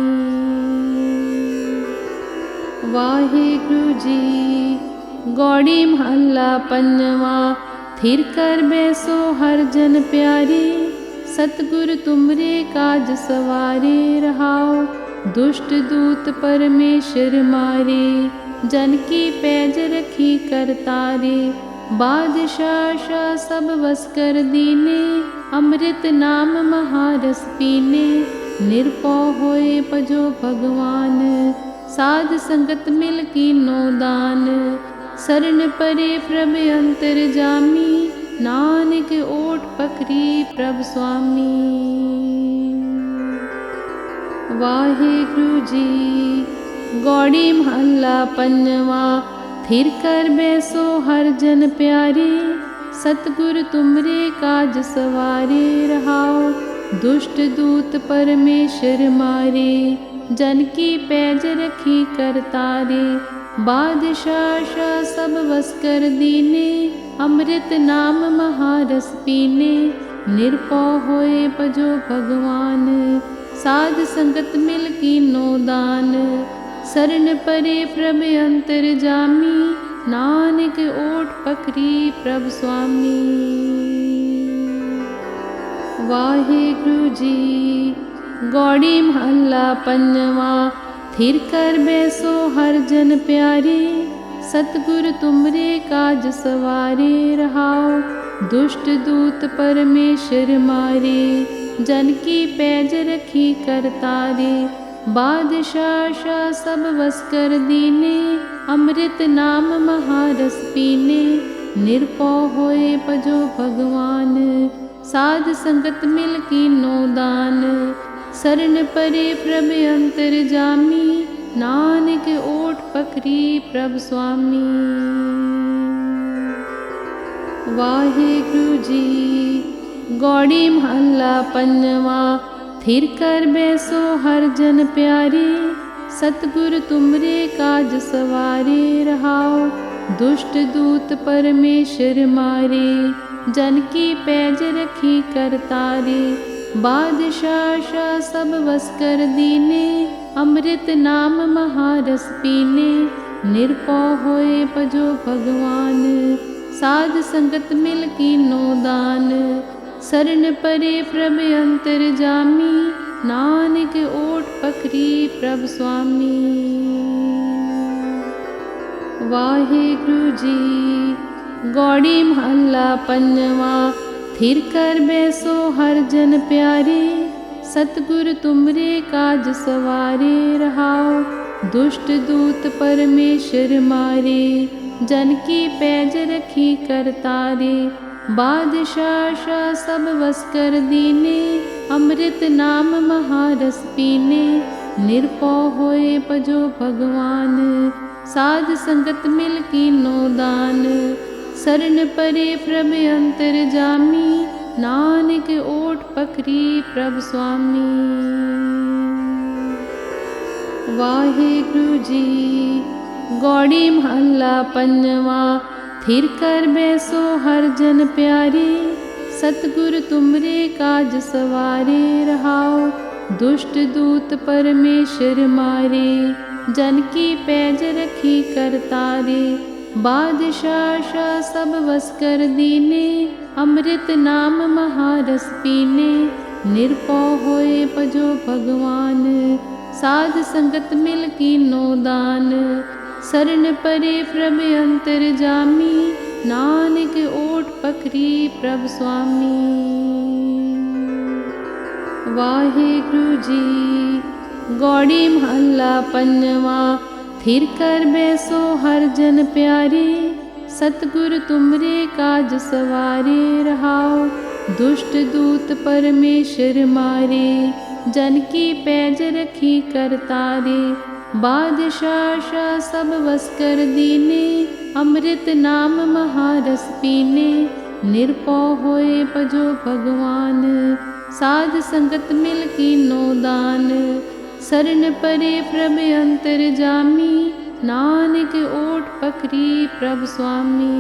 वाहिगुरु जी। गौड़ी महला पंजवा। थिर कर बैसो हर जन प्यारे, सतगुर तुमरे काज सवारे रहाओ। दुष्ट दूत परमेश्वर मारे, जन की पैज रखी करतारे। बादशाह शाह सब बस कर दीने, अमृत नाम महारस पीने। निरपौ होए भजो भगवान, साध संगत मिल कीनो दान। शरण परे प्रभ अंतर जामी, नानक ओट पखरी प्रभ स्वामी। वाहिगुरु जी। गौड़ी महला पंजवा। थिर कर बैसो हर जन प्यारे, सतगुर तुमरे काज सवारे रहाओ। दुष्ट दूत परमेश्वर मारे, जन की पैज रखी करतारे। बादशाह शाह सब बस कर दीने, अमृत नाम महारस पीने। निरपौ होए भजो भगवान, साध संगत मिल कीनो दान। शरण परे प्रभ अंतर जामी, नानक ओट पखरी प्रभ स्वामी। वाहिगुरु जी। गौड़ी महला पंजवा। थिर कर बैसो हर जन प्यारे, सतगुर तुमरे काज सवारे रहाओ। दुष्ट दूत परमेश्वर मारे, जन की पैज रखी करतारे। बादशाह शाह सब बस कर दीने, अमृत नाम महारस पीने। निरपौ होए भजो भगवान, साध संगत मिल कीनो दान। शरण परे प्रभ अंतर जामी, नानक ओट पखरी प्रभ स्वामी। वाहिगुरु जी। गौड़ी महला पंजवा। थिर कर बैसो हर जन प्यारे, सतगुर तुमरे काज सवारे रहाओ। दुष्ट दूत परमेश्वर मारे, जन की पैज रखी करतारे। बादशाह शाह सब वस कर दीने, अमृत नाम महारस पीने। निरपौ होए पजो भगवान, साध संगत मिल कीनो दान। शरण परे प्रभ अंतर जामी, नानक ओट पकरी प्रभ स्वामी। वाहिगुरु जी। गौड़ी महला पंजवा। थिर कर बैसो हर जन प्यारे, सतगुरु तुमरे काज सवारे। रहाओ दुष्ट दूत परमेश्वर मारे, जन की पैज रखी करतारे। बादशाह शाह सब वस कर दीने, अमृत नाम महारस पीने। निरपौ होए पजो भगवान, साध संगत मिल कीनो दान। शरण परे प्रभ अंतर जामी, नानक ओट पकरी प्रभ स्वामी। वाहिगुरु जी। गौड़ी महला पंजवा। थिर कर बैसो हर जन प्यारे, सतगुरु तुमरे काज सवारे। रहाओ दुष्ट दूत परमेश्वर मारे, जन की पैज रखी करतारे। बादशाह शाह सब वस कर दीने, अमृत नाम महारस पीने। निरपौ होए पजो भगवान, साध संगत मिल कीनो दान। शरण परे प्रभ अंतर जामी, नानक ओट पकरी प्रभ स्वामी। वाहिगुरु जी। गौड़ी महला पंजवा। थिर कर बैसो हर जन प्यारे, सतगुरु तुमरे काज सवारे। रहाओ दुष्ट दूत परमेश्वर मारे, जन की पैज रखी करतारे। बादशाह शाह सब वस कर दीने, अमृत नाम महारस पीने। निरपौ होए पजो भगवान, साध संगत मिल कीनो दान। शरण परे प्रभ अंतर जामी, नानक ओट पकरी प्रभ स्वामी।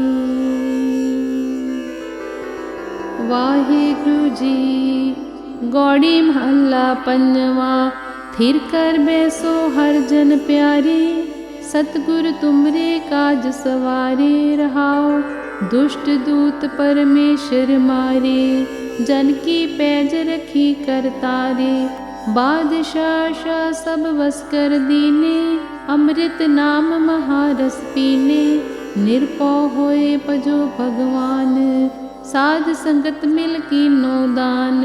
वाहिगुरु जी। गौड़ी महला पंजवा। थिर कर बैसो हर जन प्यारे, सतगुरु तुमरे काज सवारे। रहाओ दुष्ट दूत परमेश्वर मारे, जन की पैज रखी करतारे। बादशाह शाह सब वस कर दीने, अमृत नाम महारस पीने। निरपौ होए पजो भगवान, साध संगत मिल कीनो दान।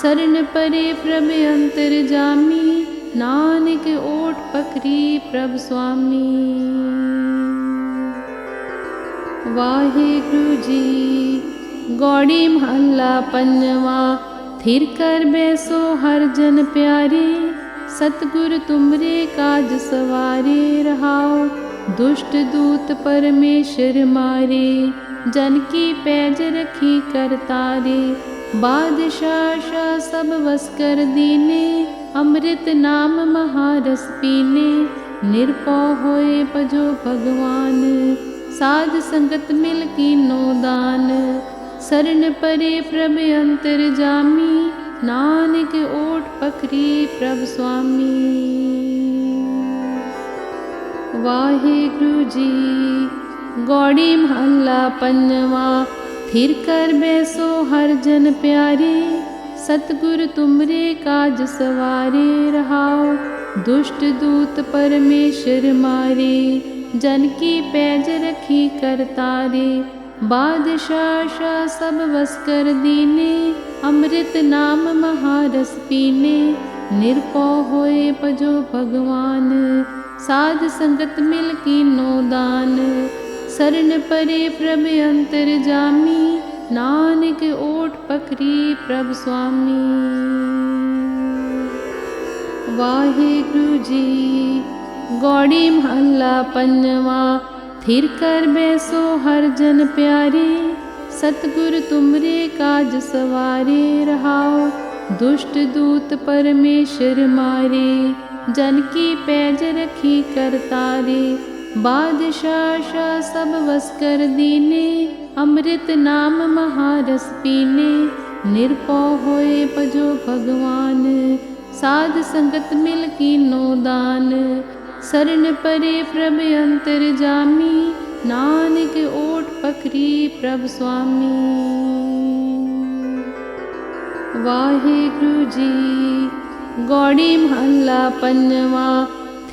शरण परे प्रभ अंतर जामी, नानक ओट पकरी प्रभ स्वामी। वाहिगुरु जी। गौड़ी महला पंजवा। थिर कर बैसो हर जन प्यारे, सतगुरु तुमरे काज सवारे। रहाओ दुष्ट दूत परमेश्वर मारे, जन की पैज रखी करतारे। बादशाह शाह सब वस कर दीने, अमृत नाम महारस पीने। निरपौ होए पजो भगवान, साध संगत मिल कीनो दान। शरण परे प्रभ अंतर जामी, नानक ओट पकरी प्रभ स्वामी। वाहिगुरु जी। गौड़ी महला पंजवा। थिर कर बैसो हर जन प्यारे, सतगुरु तुमरे काज सवारे। रहाओ दुष्ट दूत परमेश्वर मारे, जन की पैज रखी करतारे। बादशाह शाह सब वस कर दीने, अमृत नाम महारस पीने। निरपौ होए पजो भगवान, साध संगत मिल कीनो दान। शरण परे प्रभ अंतर जामी, नानक ओट पकरी प्रभ स्वामी। वाहिगुरु जी। गौड़ी महला पंजवा। थिर कर बैसो हर जन प्यारे, सतगुरु तुमरे काज सवारे। रहाओ दुष्ट दूत परमेश्वर मारे, जन की पैज रखी करतारे। बादशाह शाह सब वस कर दीने, अमृत नाम महारस पीने, निरपौ होए भजो भगवान। साध संगत मिल कीनो दान, शरण परे प्रभ अंतर जामी, नानक ओट पखरी प्रभ स्वामी। वाहिगुरु जी। गौड़ी महला पंजवा।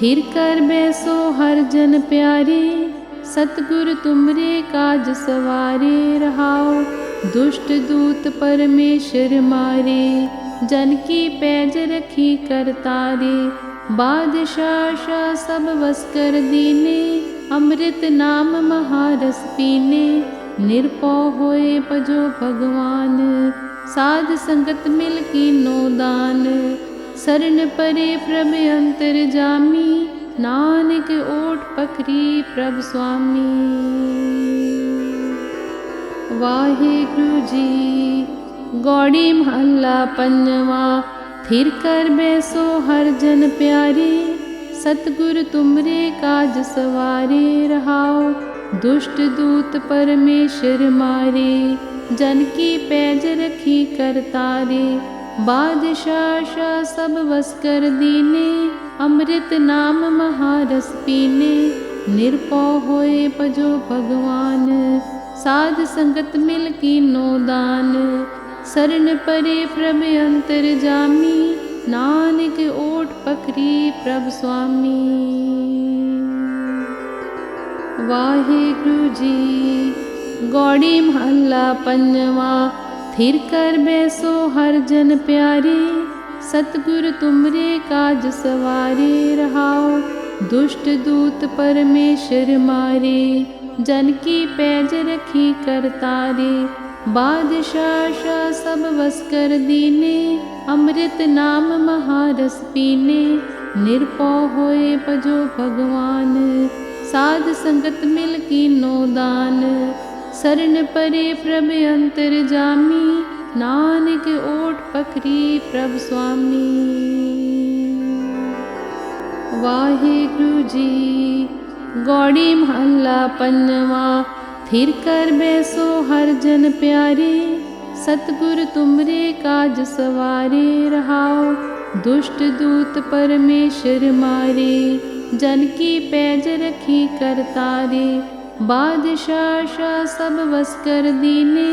थिर कर बैसो हर जन प्यारे, सतगुर तुमरे काज सवारे। रहाओ दुष्ट दूत परमेश्वर मारे, जन की पैज रखी कर तारे। बादशाह शाह सब वस कर दीने, अमृत नाम महारस पीने। निरपौ होए भजो भगवान, साध संगत मिल कीनो दान। शरण परे प्रभ अंतर जामी, नानक ओट पखरी प्रभ स्वामी। वाहिगुरु जी। गौड़ी महला पंजवा। थिर कर बैसो हर जन प्यारे, सतगुर तुमरे काज सवारे। रहाओ दुष्ट दूत परमेश्वर मारे, जन की पैज रखी कर तारे। बादशाह शाह सब वस कर दीने, अमृत नाम महारस पीने। निरपौ होए भजो भगवान, साध संगत मिल कीनो दान। शरण परे प्रभ अंतर जामी, नानक ओट पखरी प्रभ स्वामी। वाहिगुरु जी। गौड़ी महला पंजवा। थिर कर बैसो हर जन प्यारे, सतगुर तुमरे काज सवारे। रहाओ दुष्ट दूत परमेश्वर मारे, जन की पैज रखी कर तारे। बादशाह शाह सब वस कर दीने, अमृत नाम महारस पीने। निरपौ होए भजो भगवान, साध संगत मिल कीनो दान। शरण परे प्रभ अंतर जामी, नानक ओट पखरी प्रभ स्वामी। वाहिगुरु जी। गौड़ी महला पंजवा। थिर कर बैसो हर जन प्यारे, सतगुर तुमरे काज सवारे। रहाओ दुष्ट दूत परमेश्वर मारे, जन की पैज रखी कर तारे। बादशाह शाह सब वस कर दीने,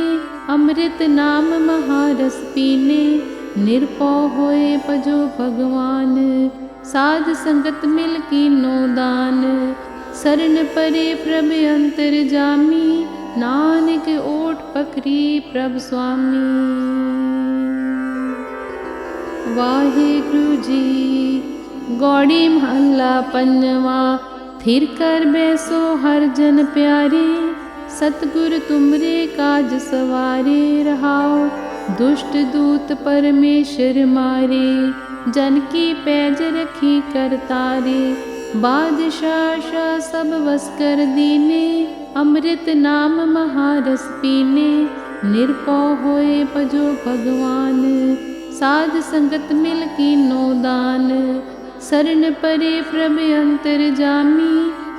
अमृत नाम महारस पीने। निरपौ होए भजो भगवान, साध संगत मिल कीनो दान। शरण परे प्रभ अंतर जामी, नानक ओट पखरी प्रभ स्वामी। वाहिगुरु जी। गौड़ी महला पंजवा। थिर कर बैसो हर जन प्यारे, सतगुर तुमरे काज सवारे। रहाओ दुष्ट दूत परमेश्वर मारे, जन की पैज रखी कर तारे। बादशाह शाह सब वस कर दीने, अमृत नाम महारस पीने। निरपौ होए भजो भगवान, साध संगत मिल कीनो दान। शरण परे प्रभ अंतर जामी,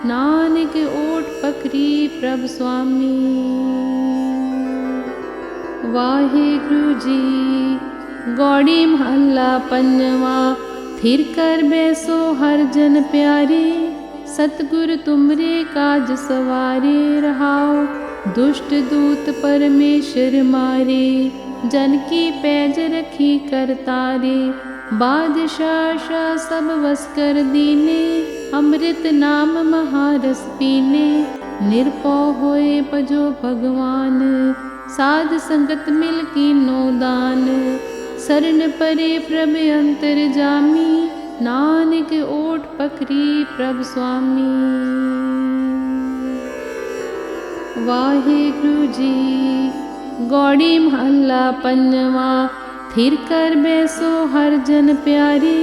नानक ओट पखरी प्रभ स्वामी। वाहिगुरु जी। गौड़ी महला पंजवा। थिर कर बैसो हर जन प्यारे, सतगुर तुमरे काज सवारे। रहाओ दुष्ट दूत परमेश्वर मारे, जन की पैज रखी कर तारे। बादशाह शाह सब वस कर दीने, अमृत नाम महारस पीने। निरपौ होए भजो भगवान, साध संगत मिल कीनो दान। शरण परे प्रभ अंतर जामी, नानक ओट पखरी प्रभ स्वामी। वाहिगुरु जी। गौड़ी महला पंजवा। थिर कर बैसो हर जन प्यारे,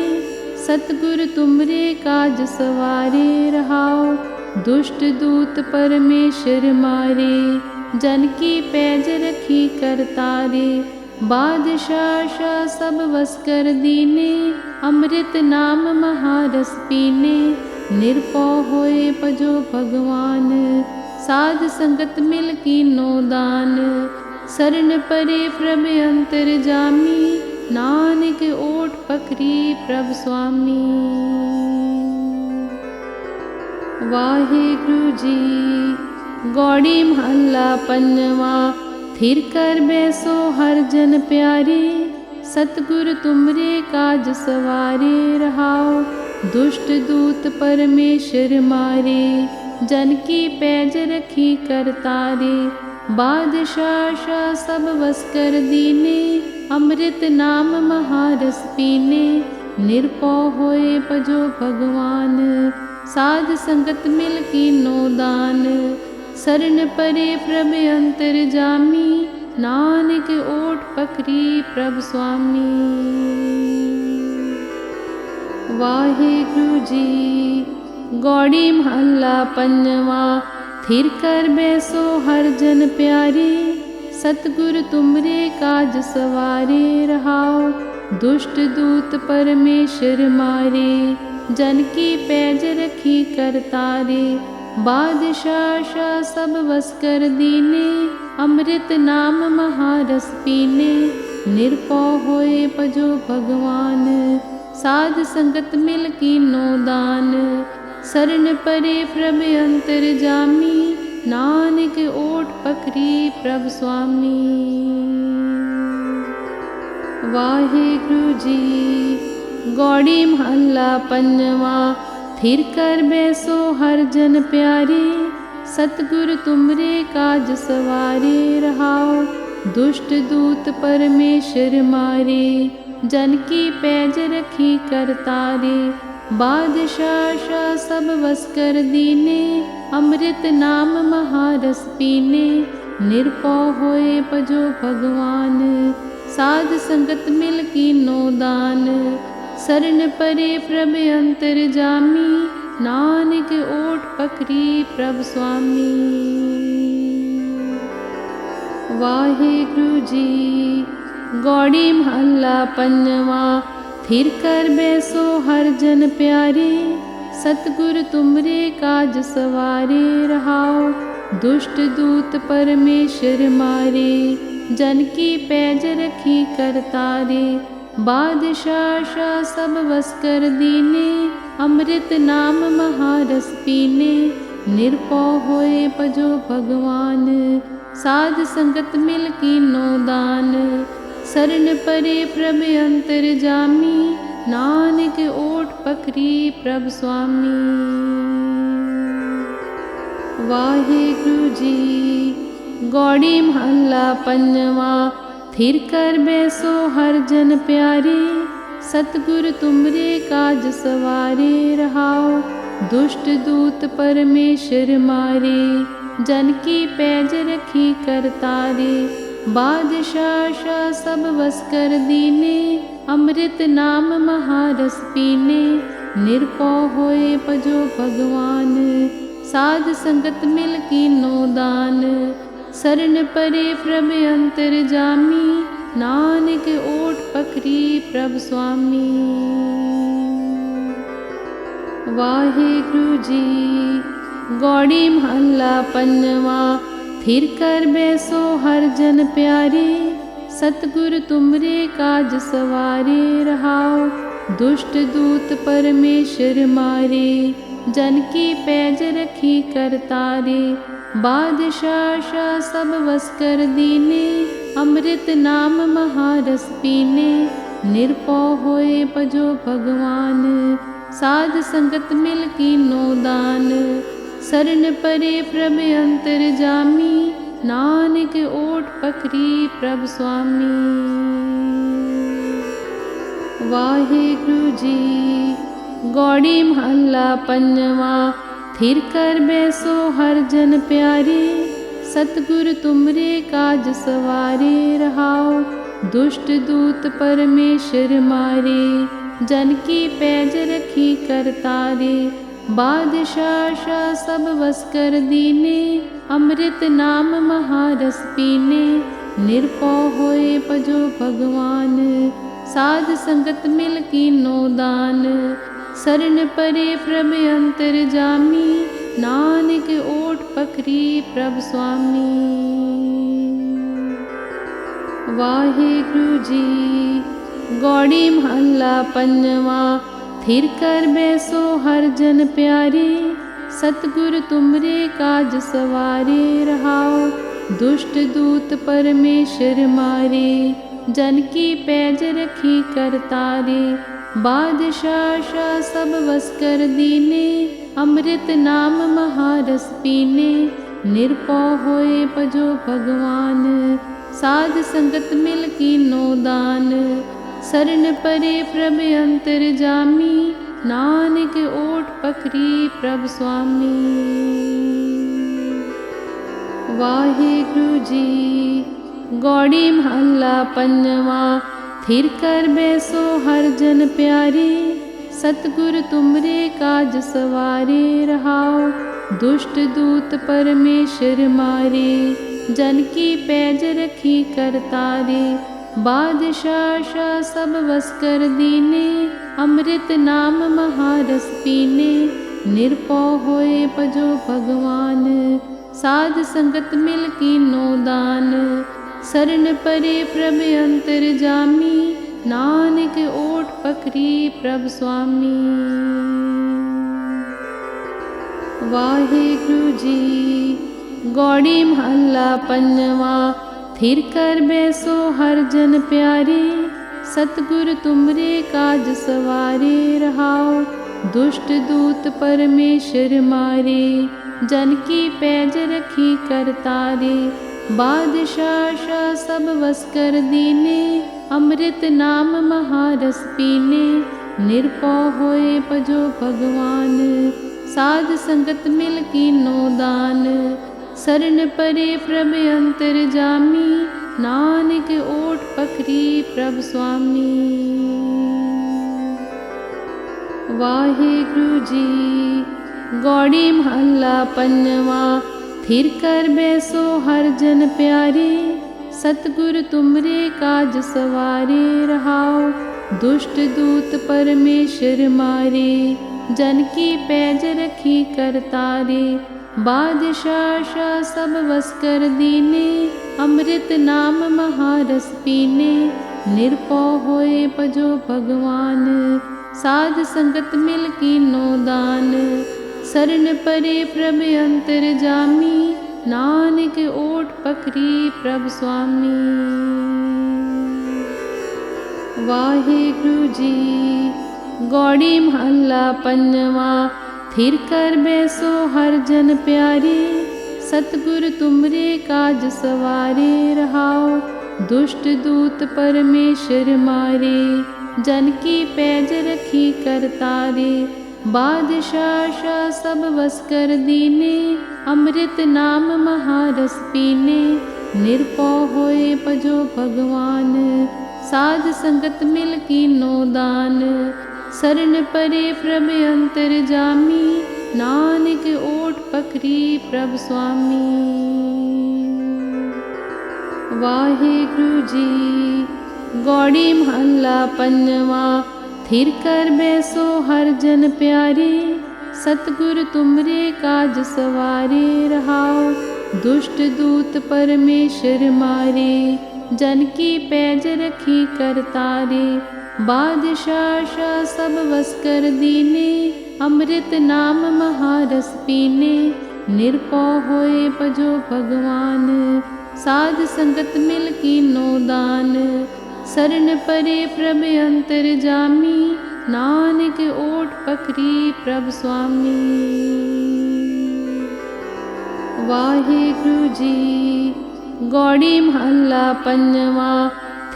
सतगुर तुमरे काज सवारे। रहाओ दुष्ट दूत परमेश्वर मारे, जन की पैज रखी कर तारे। बादशाह शाह सब वस कर दीने, अमृत नाम महारस पीने। निरपौ होए भजो भगवान, साध संगत मिल कीनो दान। शरण परे प्रभ अंतर जामी, नानक ओट पकरी प्रभ स्वामी। वाहिगुरु जी। गौड़ी महला पंजवा। थिर कर बैसो हर जन प्यारे, सतगुरु तुमरे काज सवारे रहाओ। दुष्ट दूत परमेश्वर मारे, जन की पैज रखी करतारे। बादशाह शाह सब बस कर दीने, अमृत नाम महारस पीने। निरपौ होए भजो भगवान, साध संगत मिल कीनो दान। शरण परे प्रभ अंतर जामी, नानक ओट पकरी प्रभ स्वामी। वाहिगुरु जी। गौड़ी महला पंजवा। थिर कर बैसो हर जन प्यारे, सतगुरु तुमरे काज सवारे रहाओ। दुष्ट दूत परमेश्वर मारे, जन की पैज रखी करतारे। बादशाह शाह सब बस कर दीने, अमृत नाम महारस पीने। निरपौ होए भजो भगवान, साध संगत मिल कीनो दान। शरण परे प्रभ अंतर जामी, नानक ओट पकरी प्रभ स्वामी। वाहिगुरु जी। गौड़ी महला पंजवा। थिर कर बैसो हर जन प्यारे, सतगुरु तुमरे काज सवारे रहाओ। दुष्ट दूत परमेश्वर मारे, जन की पैज रखी करतारे। बादशाह शाह सब बस कर दीने, अमृत नाम महारस पीने। निरपौ होए भजो भगवान, साध संगत मिल कीनो दान। शरण परे प्रभ अंतर जामी, नानक ओट पकरी प्रभ स्वामी। वाहिगुरु जी। गौड़ी महला पंजवा। थिर कर बैसो हर जन प्यारे, सतगुरु तुमरे काज सवारे रहाओ। दुष्ट दूत परमेश्वर मारे, जन की पैज रखी करतारे। बादशाह शाह सब बस कर दीने, अमृत नाम महारस पीने। निरपौ होए भजो भगवान, साध संगत मिल कीनो दान। शरण परे प्रभ अंतर जामी, नानक ओट पकरी प्रभ स्वामी। वाहिगुरु जी। गौड़ी महला पंजवा। थिर कर बैसो हर जन प्यारे, सतगुरु तुमरे काज सवारे रहाओ। दुष्ट दूत परमेश्वर मारे, जन की पैज रखी करतारे। बादशाह शाह सब बस कर दीने, अमृत नाम महारस पीने। निरपौ होए भजो भगवान, साध संगत मिल कीनो दान। शरण परे प्रभ अंतर जामी, नानक ओट पकरी प्रभ स्वामी। वाहिगुरु जी। गौड़ी महला पंजवा। थिर कर बैसो हर जन प्यारे, सतगुरु तुमरे काज सवारे रहाओ। दुष्ट दूत परमेश्वर मारे, जन की पैज रखी करतारे। बादशाह शाह सब बस कर दीने, अमृत नाम महारस पीने। निरपौ होए भजो भगवान, साध संगत मिल कीनो दान। शरण परे प्रभ अंतर जामी, नानक ओट पकरी प्रभ स्वामी। वाहिगुरु जी। गौड़ी महला पंजवा। थिर कर बैसो हर जन प्यारे, सतगुरु तुमरे काज सवारे रहाओ। दुष्ट दूत परमेश्वर मारे, जन की पैज रखी करतारे। बादशाह शाह सब बस कर दीने, अमृत नाम महारस पीने। निरपौ होए भजो भगवान, साध संगत मिल कीनो दान। शरण परे प्रभ अंतर जामी, नानक ओट पकरी प्रभ स्वामी। वाहिगुरु जी। गौड़ी महला पंजवा। थिर कर बैसो हर जन प्यारे, सतगुर तुमरे काज सवारे रहाओ। दुष्ट दूत परमेश्वर मारे, जन की पैज रखी कर तारे। बादशाह शाह सब वस कर दीने, अमृत नाम महारस पीने। निरपौ होए पजो भगवान, साध संगत मिल कीनो दान। शरण परे प्रभ अंतर जामी, नानक ओट पकरी प्रभ स्वामी। वाहिगुरु जी। गौड़ी महला पंजवा। थिर कर बैसो हर जन प्यारे, सतगुर तुमरे काज सवारे रहाओ। दुष्ट दूत परमेश्वर मारे, जन की पैज रखी कर तारे। बादशाह शाह सब वस कर दीने, अमृत नाम महारस पीने। निरपौ होए पजो भगवान, साध संगत मिल कीनो दान। शरण परे प्रभ अंतर जामी, नानक ओट पकरी प्रभ स्वामी। वाहिगुरु जी। गौड़ी महला पंजवा। थिर कर बैसो हर जन प्यारे, सतगुर तुमरे काज सवारे रहाओ। दुष्ट दूत परमेश्वर मारे, जन की पैज रखी कर तारे। बादशाह शाह सब वस कर दीने, अमृत नाम महारस पीने। निरपौ होए पजो भगवान, साध संगत मिल कीनो दान। शरण परे प्रभ अंतर जामी, नानक ओट पकरी प्रभ स्वामी। वाहिगुरु जी। गौड़ी महला पंजवा। थिर कर बैसो हर जन प्यारे, सतगुर तुमरे काज सवारे रहाओ। दुष्ट दूत परमेश्वर मारे, जन की पैज रखी कर तारे। बादशाह शाह सब वस कर दीने, अमृत नाम महारस पीने। निरपौ होए पजो भगवान, साध संगत मिल कीनो दान। शरण परे प्रभ अंतर जामी, नानक ओट पकरी प्रभ स्वामी। वाहिगुरु जी। गौड़ी महला पंजवा। थिर कर बैसो हर जन प्यारे, सतगुर तुमरे काज सवारे रहाओ। दुष्ट दूत परमेश्वर मारे, जन की पैज रखी कर तारे। बादशाह शाह सब वस कर दीने, अमृत नाम महारस पीने। निरपौ होए पजो भगवान, साध संगत मिल कीनो दान। शरण परे प्रभ अंतर जामी, नानक ओट पकरी प्रभ स्वामी। वाहिगुरु जी। गौड़ी महला पंजवा। थिर कर बैसो हर जन प्यारे, सतगुर तुमरे काज सवारे रहाओ। दुष्ट दूत परमेश्वर मारे, जन की पैज रखी कर तारे। बादशाह शाह सब वस कर दीने, अमृत नाम महारस पीने। निरपौ होए पजो भगवान, साध संगत मिल कीनो दान। शरण परे प्रभ अंतर जामी, नानक ओट पकरी प्रभ स्वामी। वाहिगुरु जी। गौड़ी महला पंजवा।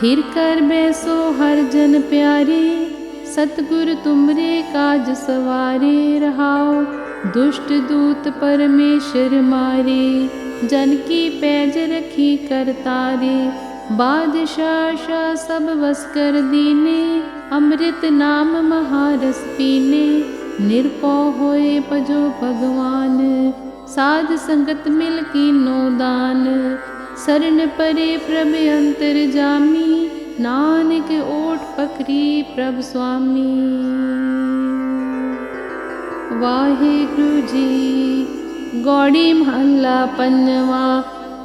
थिर कर बैसो हर जन प्यारे, सतगुर तुमरे काज सवारे रहाओ। दुष्ट दूत परमेश्वर मारे, जन की पैज रखी कर तारे। बादशाह शाह सब वस कर दीने, अमृत नाम महारस पीने। निरपौ होए पजो भगवान, साध संगत मिल कीनो दान। शरण परे प्रभ अंतर जामी, नानक ओट पकरी प्रभ स्वामी। वाहिगुरु जी। गौड़ी महला पंजवा।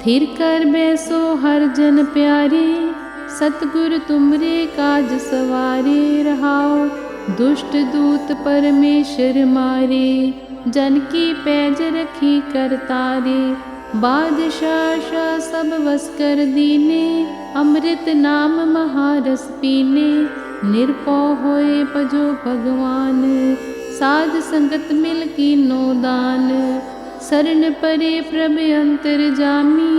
थिर कर बैसो हर जन प्यारे, सतगुर तुमरे काज सवारे रहाओ। दुष्ट दूत परमेश्वर मारे, जन की पैज रखी कर तारे। बादशाह शाह सब वस कर दीने, अमृत नाम महारस पीने। निरपौ होए पजो भगवान, साध संगत मिल कीनो दान। शरण परे प्रभ अंतर जामी,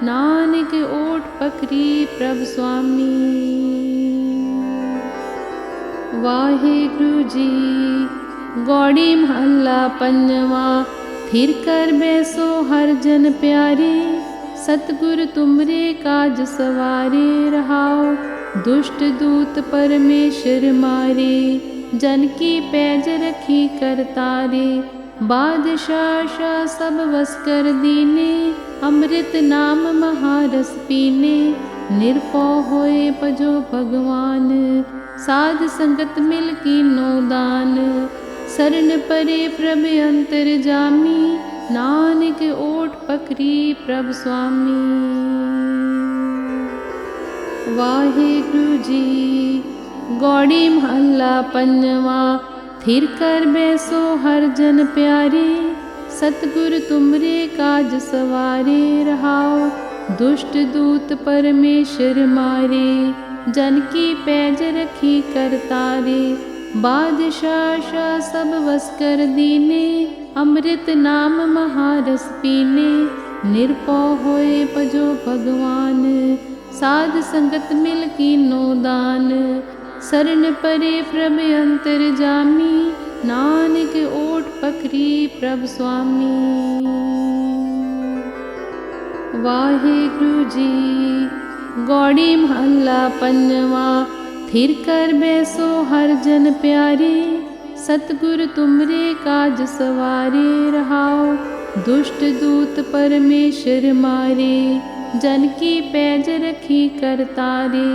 नानक ओट पकरी प्रभ स्वामी। वाहिगुरु जी। गौड़ी महला पंजवा। थिर कर बैसो हर जन प्यारे, सतगुर तुमरे काज सवारे रहाओ। दुष्ट दूत परमेश्वर मारे, जन की पैज रखी कर तारे। बादशाह शाह सब वस कर दीने, अमृत नाम महारस पीने। निरपौ होए पजो भगवान, साध संगत मिल कीनो दान। शरण परे प्रभ अंतर जामी, नानक ओट पकरी प्रभ स्वामी। वाहिगुरु जी। गौड़ी महला पंजवा। थिर कर बैसो हर जन प्यारे, सतगुर तुमरे काज सवारे रहाओ। दुष्ट दूत परमेश्वर मारे, जन की पैज रखी कर तारे। बादशाह शाह सब वस कर दीने, अमृत नाम महारस पीने। निरपौ होए पजो भगवान, साध संगत मिल कीनो दान। शरण परे प्रभ अंतर जामी, नानक ओट पकरी प्रभ स्वामी। वाहिगुरु जी। गौड़ी महला पंजवा। थिर कर बैसो हर जन प्यारे, सतगुर तुमरे काज सवारे रहाओ। दुष्ट दूत परमेश्वर मारे, जन की पैज रखी कर तारे।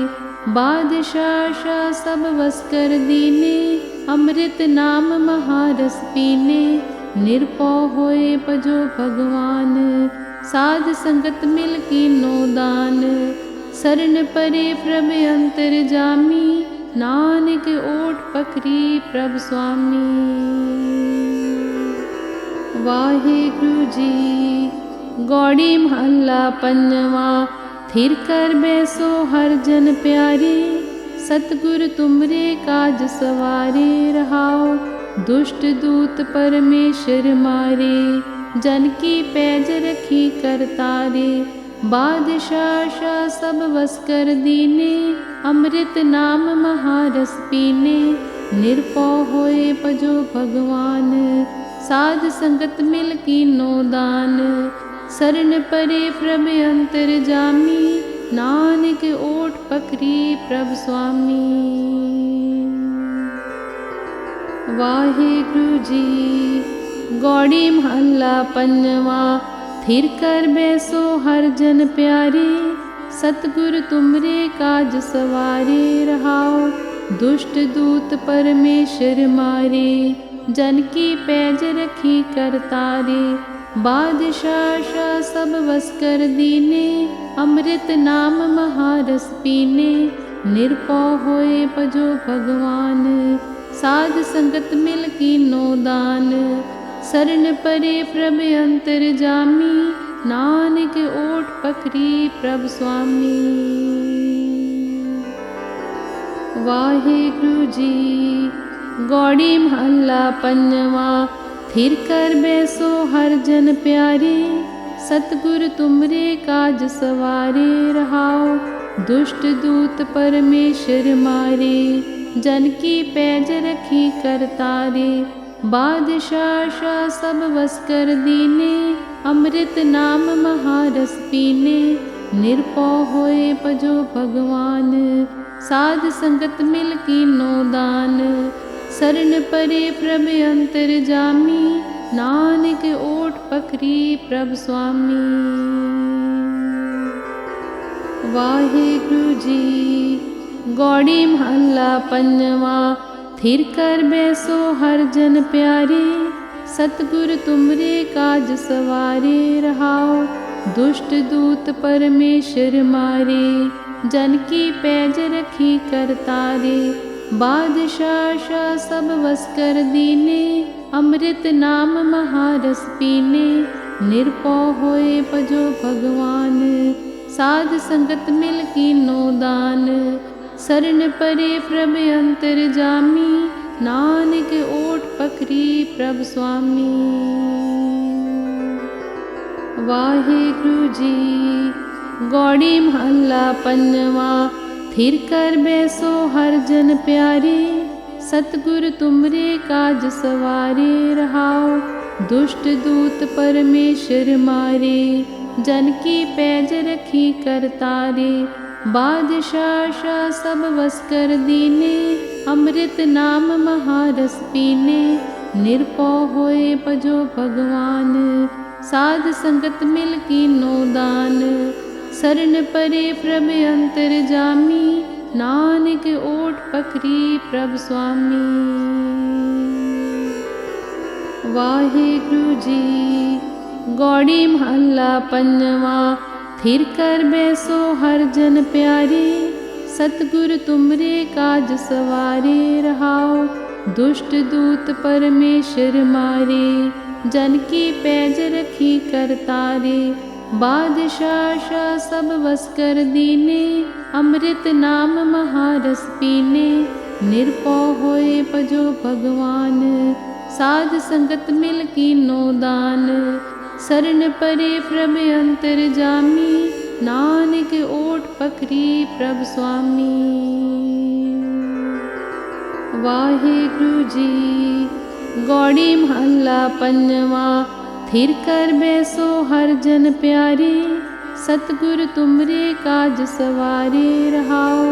बादशाह शाह सब वस कर दीने, अमृत नाम महारस पीने। निरपौ होए पजो भगवान, साध संगत मिल कीनो दान। शरण परे प्रभ अंतर जामी, नानक ओट पकरी प्रभ स्वामी। वाहिगुरु जी। गौड़ी महला पंजवा। थिर कर बैसो हर जन प्यारे, सतगुर तुमरे काज सवारे रहाओ। दुष्ट दूत परमेश्वर मारे, जन की पैज रखी कर तारे। बादशाह शाह सब वस कर दीने, अमृत नाम महारस पीने। निरपौ होए पजो भगवान, साध संगत मिल कीनो दान। शरण परे प्रभ अंतर जामी, नानक ओट पकरी प्रभ स्वामी। वाहिगुरु जी। गौड़ी महला पंजवा। थिर कर बैसो हर जन प्यारे, सतगुर तुमरे काज सवारे रहाओ। दुष्ट दूत परमेश्वर मारे, जन की पैज रखी कर तारे। बादशाह शाह सब वस कर दीने, अमृत नाम महारस पीने। निरपौ होए पजो भगवान, साध संगत मिल कीनो दान। शरण परे प्रभ अंतर जामी, नानक ओट पकरी प्रभ स्वामी। वाहिगुरु जी। गौड़ी महला पंजवा। थिर कर बैसो हर जन प्यारे, सतगुर तुमरे काज सवारे रहाओ। दुष्ट दूत परमेश्वर मारे, जन की पैज रखी कर तारे। बादशाह शाह सब वस कर दीने, अमृत नाम महारस पीने। निरपौ होए पजो भगवान, साध संगत मिल कीनो दान। शरण परे प्रभ अंतर जामी, नानक ओट पकरी प्रभ स्वामी। वाहिगुरु जी। गौड़ी महला पंजवा। थिर कर बैसो हर जन प्यारे, सतगुर तुमरे काज सवारे रहाओ। दुष्ट दूत परमेश्वर मारे, जन की पैज रखी करतारे। बादशाह शाह सब वस कर दीने, अमृत नाम महारस पीने। निरपौ होए भजो भगवान, साध संगत मिल कीनो दान। शरण परे प्रभ अंतर जामी, नानक ओट पकरी प्रभ स्वामी। वाहिगुरु जी। गौड़ी महला पंजवा। थिर कर बैसो हर जन प्यारे, सतगुर तुमरे काज सवारे रहाओ। दुष्ट दूत परमेश्वर मारे, जन की पैज रखी करतारे। बादशाह शाह सब वस कर दीने, अमृत नाम महारस पीने। निरपौ होए भजो भगवान, साध संगत मिल कीनो दान। शरण परे प्रभ अंतर जामी, नानक ओट पकरी प्रभ स्वामी। वाहिगुरु जी। गौड़ी महला पंजवा। थिर कर बैसो हर जन प्यारे, सतगुर तुमरे काज सवारे रहाओ। दुष्ट दूत परमेश्वर मारे, जन की पैज रखी करतारे। बादशाह शाह सब वस कर दीने, अमृत नाम महारस पीने। निरपौ होए भजो भगवान, साध संगत मिल कीनो दान। शरण परे प्रभ अंतर जामी, नानक ओट पकरी प्रभ स्वामी। वाहिगुरु जी। गौड़ी महला पंजवा। थिर कर बैसो हर जन प्यारे, सतगुर तुमरे काज सवारे रहाओ।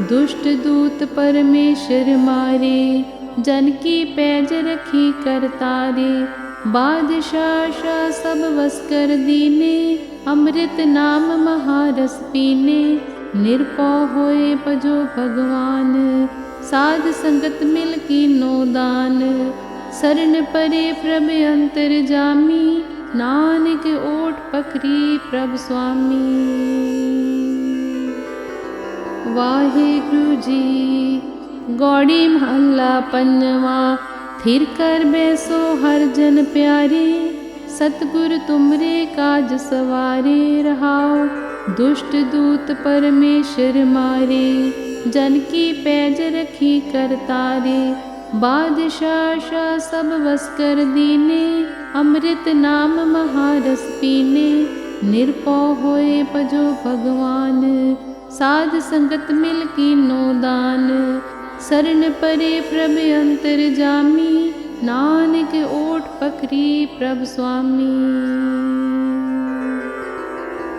दुष्ट दूत परमेश्वर मारे, जन की पैज रखी करतारे। बादशाह शाह सब वस कर दीने, अमृत नाम महारस पीने। निरपौ होए भजो भगवान, साध संगत मिल कीनो दान। शरण परे प्रभ अंतर जामी, नानक ओट पकरी प्रभ स्वामी। वाहिगुरु जी। गौड़ी महला पंजवा। थिर कर बैसो हर जन प्यारे, सतगुर तुमरे काज सवारे रहाओ। दुष्ट दूत परमेश्वर मारे, जन की पैज रखी करतारे। बादशाह शाह सब वस कर दीने, अमृत नाम महारस पीने। निरपौ होए भजो भगवान, साध संगत मिल कीनो दान। शरण परे प्रभ अंतर जामी, नानक ओट पकरी प्रभ स्वामी।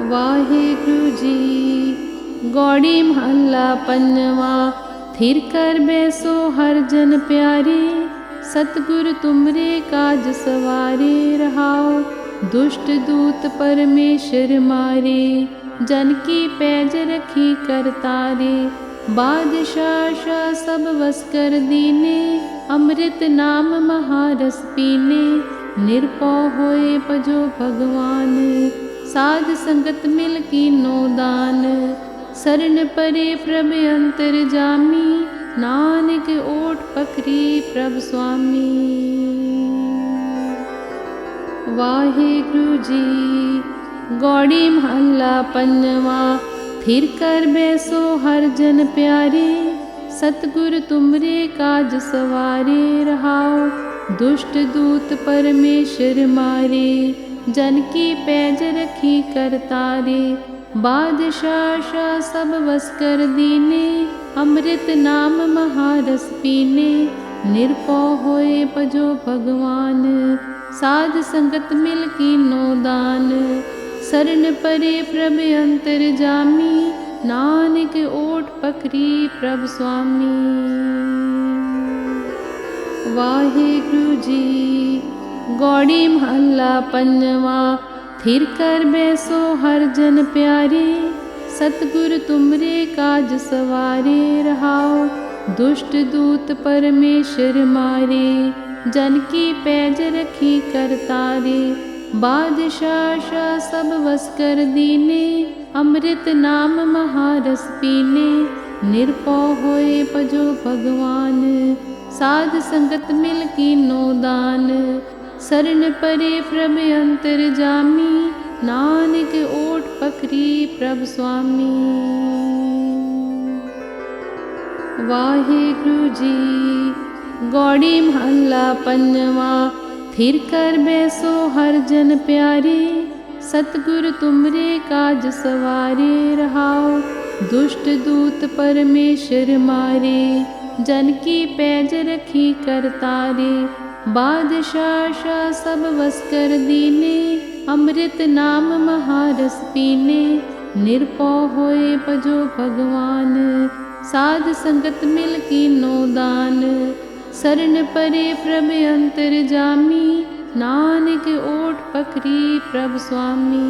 वाहिगुरु जी। गौड़ी महला पंजवा। थिर कर बैसो हर जन प्यारे, सतगुर तुमरे काज सवारे रहाओ। दुष्ट दूत परमेश्वर मारे, जन की पैज रखी करतारे। बादशाह शाह सब वस कर दीने, अमृत नाम महारस पीने। निरपौ होए भजो भगवान, साध संगत मिल कीनो दान। शरण परे प्रभ अंतर जामी, नानक ओट पकरी प्रभ स्वामी। वाहिगुरु जी। गौड़ी महला पंजवा। थिर कर बैसो हर जन प्यारे, सतगुर तुमरे काज सवारे रहाओ। दुष्ट दूत परमेश्वर मारे, जन की पैज रखी करतारे। बादशाह शाह सब वस कर दीने, अमृत नाम महारस पीने। निरपौ होए भजो भगवान, साध संगत मिल कीनो दान। शरण परे प्रभ अंतर जामी, नानक ओट पकरी प्रभ स्वामी। वाहिगुरु जी। गौड़ी महला पंजवा। थिर कर बैसो हर जन प्यारे, सतगुर तुमरे काज सवारे रहाओ। दुष्ट दूत परमेश्वर मारे, जन की पैज रखी करतारे। बादशाह शाह सब वस कर दीने, अमृत नाम महारस पीने। निरपौ होए पजो भगवान, साध संगत मिल कीनो दान। शरण परे प्रभ अंतर जामी, नानक ओट पकरी प्रभ स्वामी। वाहिगुरु जी। गौड़ी महला पंजवा। थिर कर बैसो हर जन प्यारे, सतगुर तुमरे काज सवारे। रहाओ दुष्ट दूत परमेश्वर मारे, जन की पैज रखी करतारे। बादशाह शाह सब वस कर दीने, अमृत नाम महारस पीने। निरपौ होए पजो भगवान, साध संगत मिल कीनो दान। शरण परे प्रभ अंतर जामी, नानक ओट पकरी प्रभ स्वामी।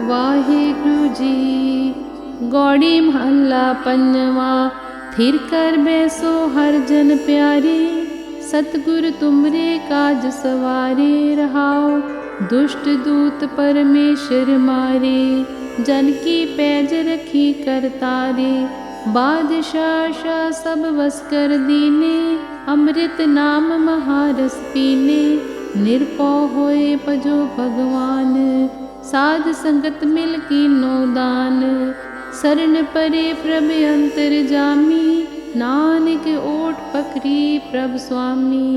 वाहिगुरु जी। गौड़ी महला पंजवा। थिर कर बैसो हर जन प्यारे, सतगुर तुमरे काज सवारे। रहाओ दुष्ट दूत परमेश्वर मारे, जन की पैज रखी करतारे। बादशाह शाह सब वस कर दीने, अमृत नाम महारस पीने। निरपौ होए पजो भगवान, साध संगत मिल कीनो दान। शरण परे प्रभ अंतर जामी, नानक ओट पकरी प्रभ स्वामी।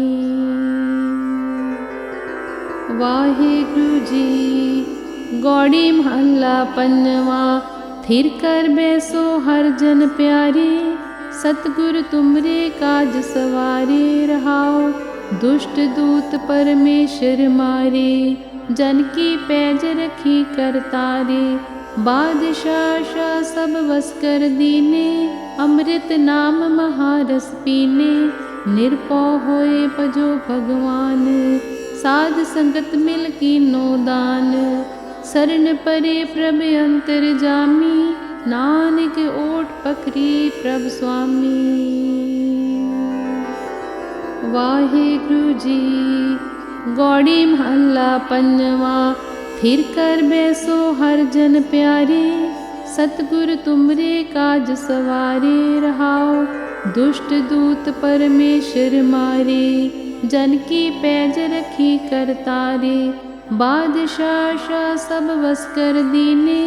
वाहिगुरु जी। गौड़ी महला पंजवा। थिर कर बैसो हर जन प्यारे, सतगुर तुमरे काज सवारे। रहाओ दुष्ट दूत परमेश्वर मारे, जन की पैज रखी करतारे। बादशाह शाह सब वस कर दीने, अमृत नाम महारस पीने। निरपौ होए पजो भगवान, साध संगत मिल कीनो दान। शरण परे प्रभ अंतर जामी, नानक ओट पकरी प्रभ स्वामी। वाहिगुरु जी। गौड़ी महला पंजवा। थिर कर बैसो हर जन प्यारे, सतगुर तुमरे काज सवारे। रहाओ दुष्ट दूत परमेश्वर मारे, जन की पैज रखी करतारे। बादशाह शाह सब वस कर दीने,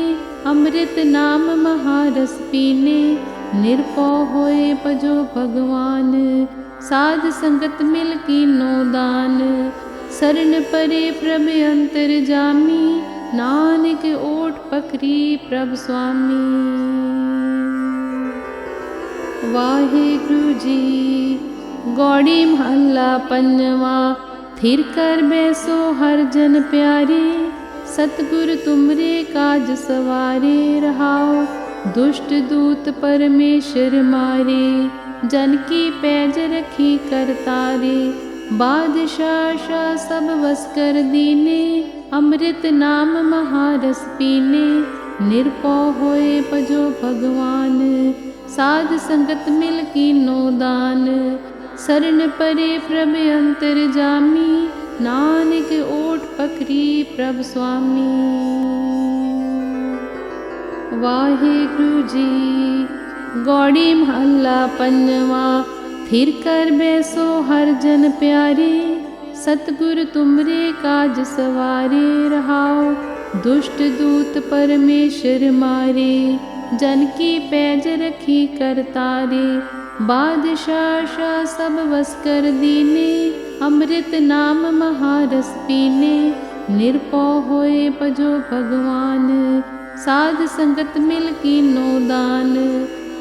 अमृत नाम महारस पीने। निरपौ होए पजो भगवान, साध संगत मिल कीनो दान। शरण परे प्रभ अंतर जामी, नानक ओट पकरी प्रभ स्वामी। वाहिगुरु जी। गौड़ी महला पंजवा। थिर कर बैसो हर जन प्यारे, सतगुर तुमरे काज सवारे। रहाओ दुष्ट दूत परमेश्वर मारे, जन की पैज रखी करतारे। बादशाह शाह सब वस कर दीने, अमृत नाम महारस पीने। निरपौ होए पजो भगवान, साध संगत मिल कीनो दान। शरण परे प्रभ अंतर जामी, नानक ओट पकरी प्रभ स्वामी। वाहिगुरु जी। गौड़ी महला पंजवा। थिर कर बैसो हर जन प्यारे, सतगुर तुमरे काज सवारे। रहाओ दुष्ट दूत परमेश्वर मारे, जन की पैज रखी करतारे। बादशाह शाह सब वस कर दीने, अमृत नाम महारस पीने। निरपौ होए पजो भगवान, साध संगत मिल कीनो दान।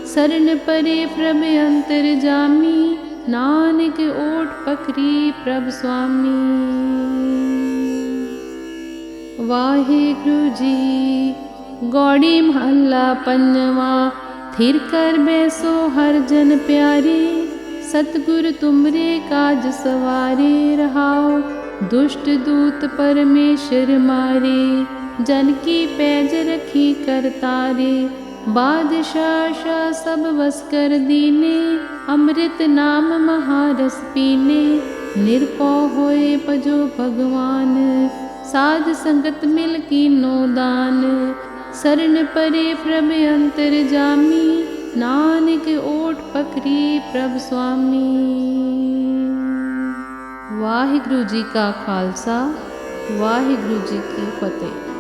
शरण परे प्रभ अंतर जामी, नानक ओट पकरी प्रभ स्वामी। वाहिगुरु जी। गौड़ी महला पंजवा। थिर कर बैसो हर जन प्यारे, सतगुर तुमरे काज सवारे। रहाओ दुष्ट दूत परमेश्वर मारे, जन की पैज रखी करतारे। बादशाह शाह सब बस कर दीने, अमृत नाम महारस पीने। निरपौ होए भजो भगवान, साध संगत मिल कीनो दान। शरण परे प्रभ अंतर जामी, नानक ओट पकड़ी प्रभ स्वामी। वाहिगुरु जी का खालसा, वाहिगुरु जी की फतेह।